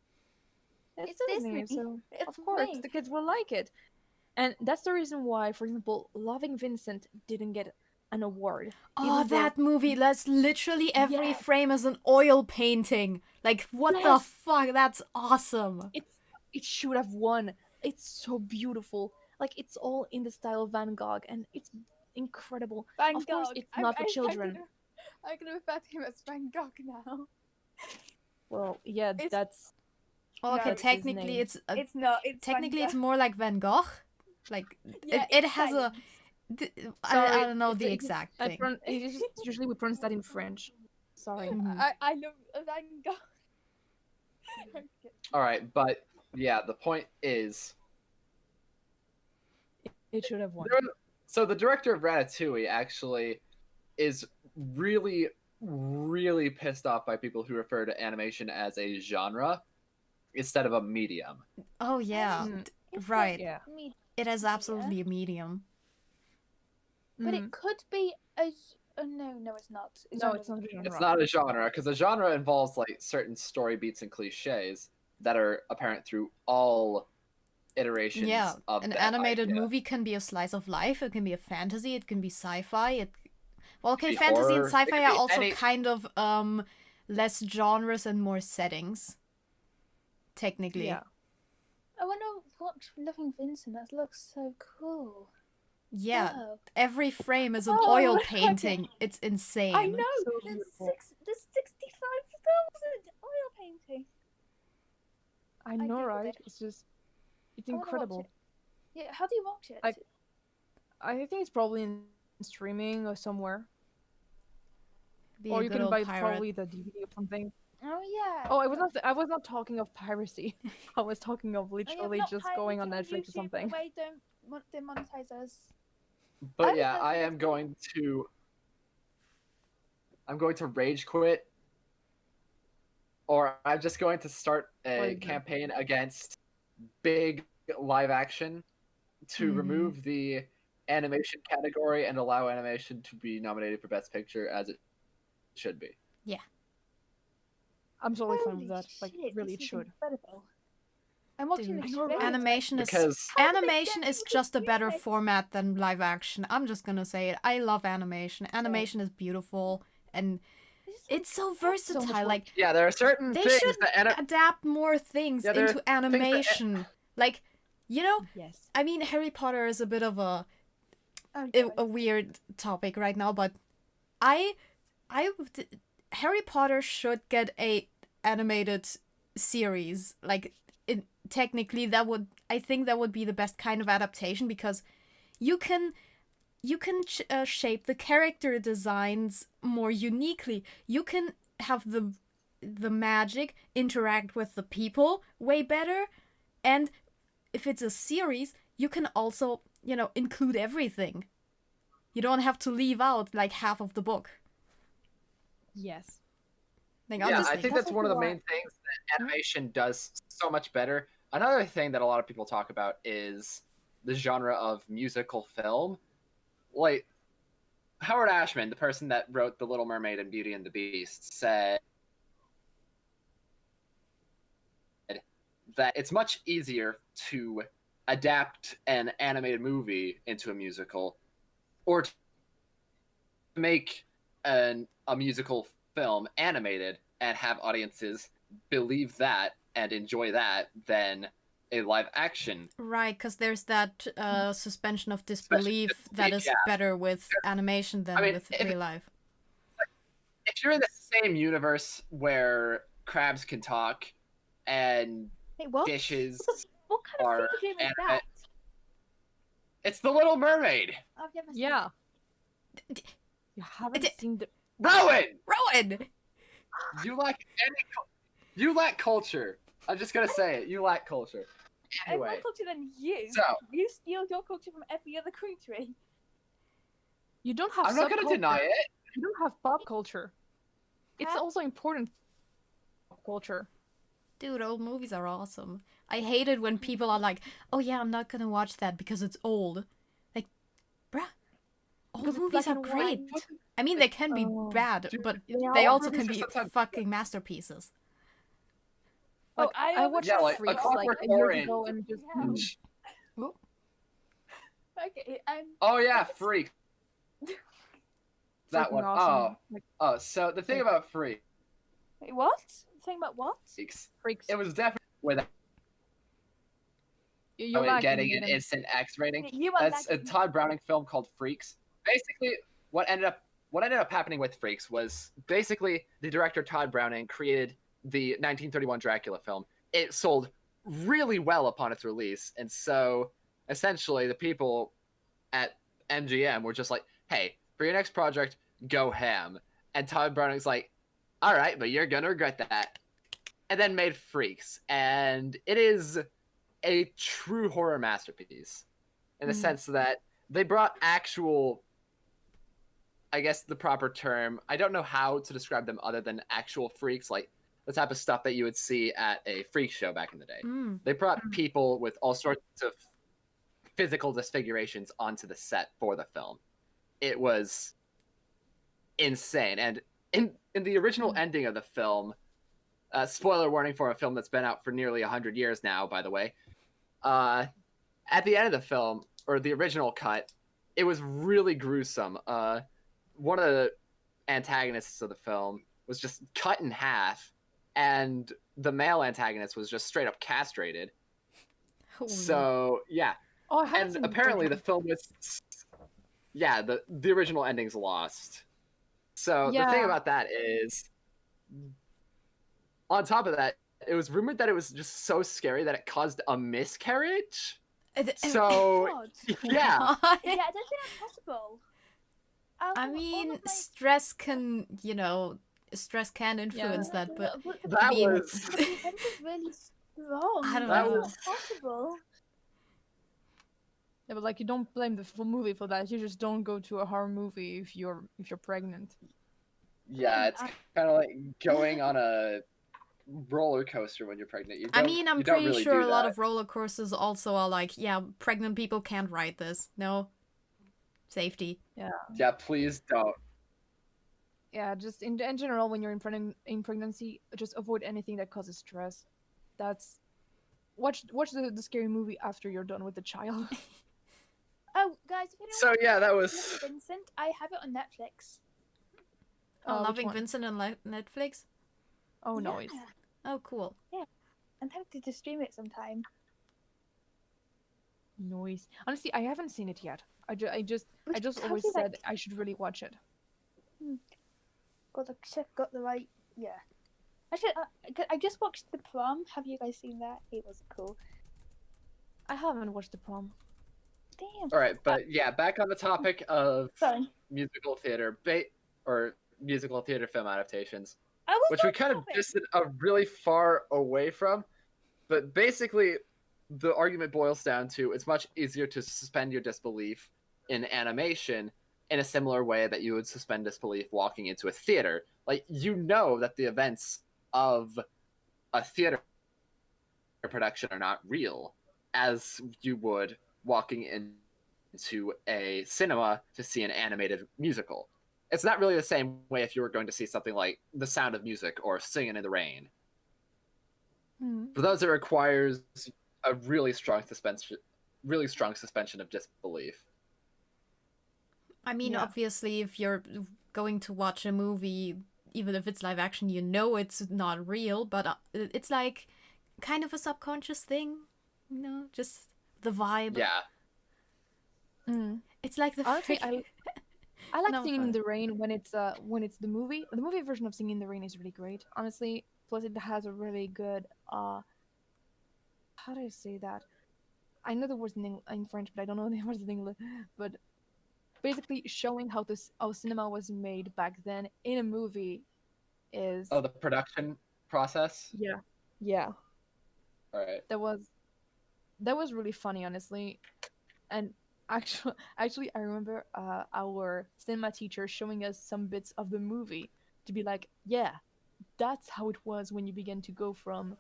It's Disney, so It's of course me. the kids will like it. And that's the reason why, for example, Loving Vincent didn't get an award. Oh, even though that movie. That's literally every Yes. frame is an oil painting. Like, what the Yes. fuck? That's awesome. it should have won. It's so beautiful. Like it's all in the style of Van Gogh, and it's incredible. Van Of course, Gogh. it's not for children. I'm gonna refer to him as Van Gogh now. Well, yeah, It's- that's Oh, okay, that's his technically name. It's not. It's technically Van it's Gogh. more like Van Gogh. Like Yeah, it it's has a. French. I Sorry, don't know it's- the it's- exact I thing. it's just, usually we pronounce that in French. Sorry. Mhm. I love Van Gogh. All right, but yeah, the point is, It should have won. so the director of Ratatouille actually is really, really pissed off by people who refer to animation as a genre instead of a medium. Oh yeah, Mm. It's right. Yeah. Me, It is absolutely a medium. but Mhm. it could be a. No, it's not. No, it's not a genre. It's not a genre because a genre involves like certain story beats and cliches that are apparent through all iterations Yeah, of an that animated idea. movie can be a slice of life. It can be a fantasy. It can be sci-fi. Well, okay, be fantasy horror, and it sci-fi could are be also any- kind of less genres and more settings. Technically. Yeah. I want to watch Loving Vincent. That looks so cool. Yeah, Wow. every frame is an Oh, oil okay. painting. It's insane. I know. So There's beautiful. There's 65,000 oil painting. I know, googled right? it. It's just, it's I wanna watch incredible. it. Yeah. How do you watch it? I think it's probably in streaming or somewhere, Be or a you good can old buy pirate. probably the DVD or something. Oh yeah. Oh, I was not talking of piracy. I was talking of Oh, yeah, literally not just going on pirated Netflix or YouTube, something. The way don't demonetize us. But I yeah, was I thinking am it's- going to. I'm going to rage quit, or I'm just going to start What a is it? campaign against big live action to Mhm. remove the animation category and allow animation to be nominated for Best Picture as it should be. I'm totally fine Holy with that. Like, shit, really, it this is should. Incredible. I'm watching Dude, this. I know, right? trailer. Animation is Because How did they animation get is me to just a do better this? format than live action. I'm just gonna say it. I love animation. Animation is beautiful and This is it's so much versatile. fun. Like yeah, there are certain they things should that adapt more things Yeah, there are into things that animation. Like, Yes. I mean, Harry Potter is a bit of Oh, a weird topic right now, but I Harry Potter should get a animated series. Like, technically, I think that would be the best kind of adaptation because you can shape the character designs more uniquely. You can have the magic interact with the people way better, and if it's a series, you can also include everything. You don't have to leave out like half of the book. Yes. Like, Yeah, just I think that's that's one of the why- main things that animation does so much better. Another thing that a lot of people talk about is the genre of musical film. Like, Howard Ashman, the person that wrote The Little Mermaid and Beauty and the Beast, said that it's much easier to adapt an animated movie into a musical or to make a musical film animated and have audiences believe that and enjoy that than a live action. right, because there's that suspension of disbelief disbelief, that is yeah. better with animation than I mean, with if- real life. If you're in the same universe where crabs can talk and Wait, what? dishes What kind of Or video game is anime. that? It's The Little Mermaid. I've never seen Yeah. D- You haven't d- seen the. Rowan, Rowan! you lack you lack culture. I'm just gonna say it. You lack culture. I have more Anyway, culture than you. so You steal your culture from every other country. You don't have. I'm not gonna subculture. deny it. You don't have pop culture. It's Huh? also important. Pop culture. Dude, old movies are awesome. I hate it when people are like, oh yeah, I'm not gonna watch that because it's old. Like, bruh, old Because it's movies black are and great. white. I mean, they can be Oh. bad, Dude, but Yeah, they old also movies can are be sometimes- fucking masterpieces. Like, Oh, I I watched Yeah, like, A Freaks like Clockwork a year Orange. ago and just. Yeah. Okay, Oh yeah, Freak. That freaking one. awesome. Like, Oh, so the thing about Freaks, Wait, what? Think about what? Freaks. it was definitely without You're it lagging, getting an Hayden. instant X rating. You are That's a lagging. Todd Browning film called Freaks. Basically, what ended up happening with Freaks was basically the director Todd Browning created the 1931 Dracula film. It sold really well upon its release, and so essentially the people at MGM were just like, "Hey, for your next project, go ham." And Todd Browning's like, "All right, but you're gonna regret that." And then made Freaks, and it is a true horror masterpiece in the Mhm. sense that they brought actual, I guess the proper term, I don't know how to describe them other than actual freaks, like the type of stuff that you would see at a freak show back in the day. Mm. They brought people with all sorts of physical disfigurations onto the set for the film. It was insane. And in the original ending of the film, spoiler warning for a film that's been out for nearly 100 years now, by the way, at the end of the film, or the original cut, it was really gruesome. One of the antagonists of the film was just cut in half, and the male antagonist was just straight up castrated. Holy. So yeah, Oh, I haven't and seen the apparently the original. film was, yeah, the original ending's lost. So the thing Yeah. about that is, on top of that, it was rumored that it was just so scary that it caused a miscarriage. So God. yeah, Yeah, I don't think that's possible. I All mean, of my- stress can, stress can influence Yeah. that, but the that being- was defense is really strong. I don't That's know. not possible. Yeah, but like you don't blame the full movie for that. You just don't go to a horror movie if you're pregnant. yeah, it's kind of like going on a roller coaster when you're pregnant. You I don't- mean, I'm you don't pretty really sure do a lot that. of roller coasters also are like, yeah, pregnant people can't ride this. No. Safety. Yeah, please don't. Yeah, just in general, when you're in pregnancy, just avoid anything that causes stress. That's watch the scary movie after you're done with the child. Oh, guys, if anyone So yeah, that wants was. Vincent, I have it on Netflix. Oh, which Loving one? Vincent on Netflix? Oh no, Yeah, it's Oh, cool. I'm tempted to stream it sometime. noise. Honestly, I haven't seen it yet. I just How always do you, said like- I should really watch it. Got the right. Yeah. Actually, I just watched The Prom. Have you guys seen that? It was cool. I haven't watched the prom. Damn. All right, but yeah, back on the topic of Sorry. musical theater, or musical theater film adaptations, I was which we on kind of topic. just really far away from. But basically, the argument boils down to it's much easier to suspend your disbelief in animation in a similar way that you would suspend disbelief walking into a theater. Like, you know that the events of a theater production are not real, as you would walking into a cinema to see an animated musical. It's not really the same way if you were going to see something like The Sound of Music or Singing in the Rain. For those, it requires a really strong suspension of disbelief. I mean, Yeah. obviously, if you're going to watch a movie, even if it's live action, you know it's not real, but it's like kind of a subconscious thing, just the vibe. Yeah. It's like the Honestly, frick- I like No, Singing in fine. the Rain when it's the movie. The movie version of Singing in the Rain is really great, honestly. Plus, it has a really good how do I say that? I know the words in French, but I don't know the words in English. But basically, showing how cinema was made back then in a movie is Oh, the production process. yeah, yeah. All right. That was really funny, honestly. And actually, I remember our cinema teacher showing us some bits of the movie to be like, yeah, that's how it was when you begin to go from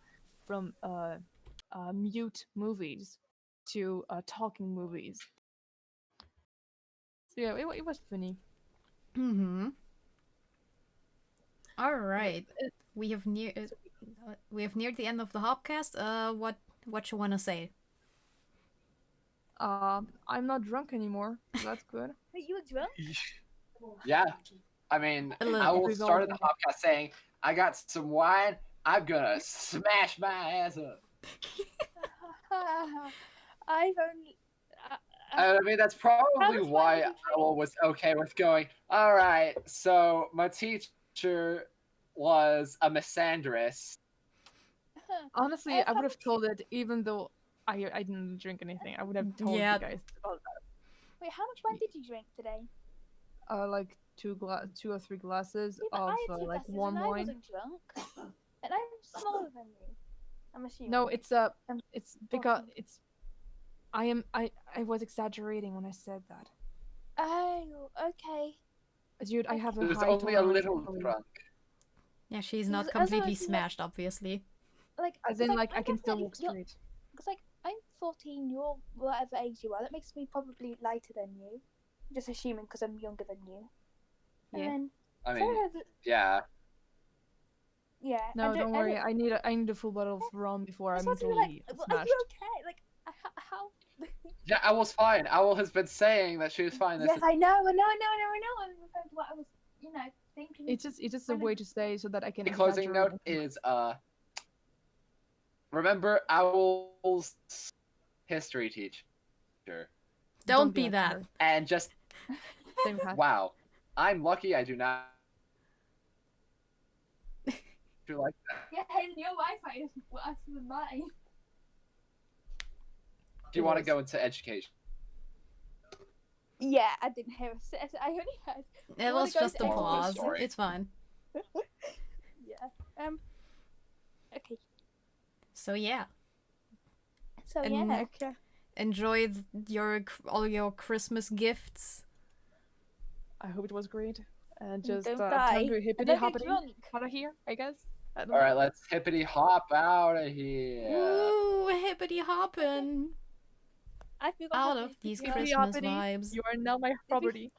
mute movies to talking movies. So yeah, it was funny. Mm-hmm. All But right. We have neared the end of the Hopcast. What you wanna say? I'm not drunk anymore. So that's good. Wait, you were drunk? Yeah. I mean, A little I will We've start all the been podcast saying, "I got some wine. I'm gonna smash my ass up." I've only. Uh, I mean, that's How probably much wine why did you drink? Owl was okay with going. All right, so my teacher was a misandrist. Honestly, I how would have much- told it even though I didn't drink anything. I would have told Yeah. you guys about Wait, how much wine did you drink today? that. Like two or three glasses Yeah, but of I had two like glasses warm and I wine. wasn't drunk. And I'm smaller than you. I'm assuming. No, it's I'm because 14. it's I was exaggerating when I said that. Oh, okay. Dude, I have a It was high only a tolerance little for drunk. Yeah, she's As not long as completely she's, like- smashed, obviously. Like, as 'cause, in like I I'm can still definitely- walk straight. Because like I'm 14, you're whatever age you are. That makes me probably lighter than you. Just assuming because I'm younger than you. And Yeah. then I mean, Sarah has- yeah. yeah. No, don't worry. I need a full bottle of rum before I I'm just wanted to be totally like, well, are smashed. you okay? Like, how? Yeah, Owl's fine. Owl has been saying that she was fine. This Yes, is- I know. I'm referring to what I was, thinking. It's just a way to say so that I can. The closing note exaggerate. is remember Owl's history teacher. Don't be like that. her. And just Same hat. wow. I'm lucky I do not do like that. Yeah, Hayden, your Wi-Fi is worse than mine. Do you want to go into education? Yeah, I didn't hear. I only heard. It wanna was go just a into pause. Sorry. It's fine. Yeah. Okay. So yeah, So And- yeah. Okay. enjoy all your Christmas gifts. I hope it was great. And Don't just die. time to And hippity don't get hoppity drunk. out of here, I guess. I don't All know. right, let's hippity hop out of here. Woo, hippity hoppin' I forgot out how of to these do it. Christmas hoppity. vibes. You are now my property.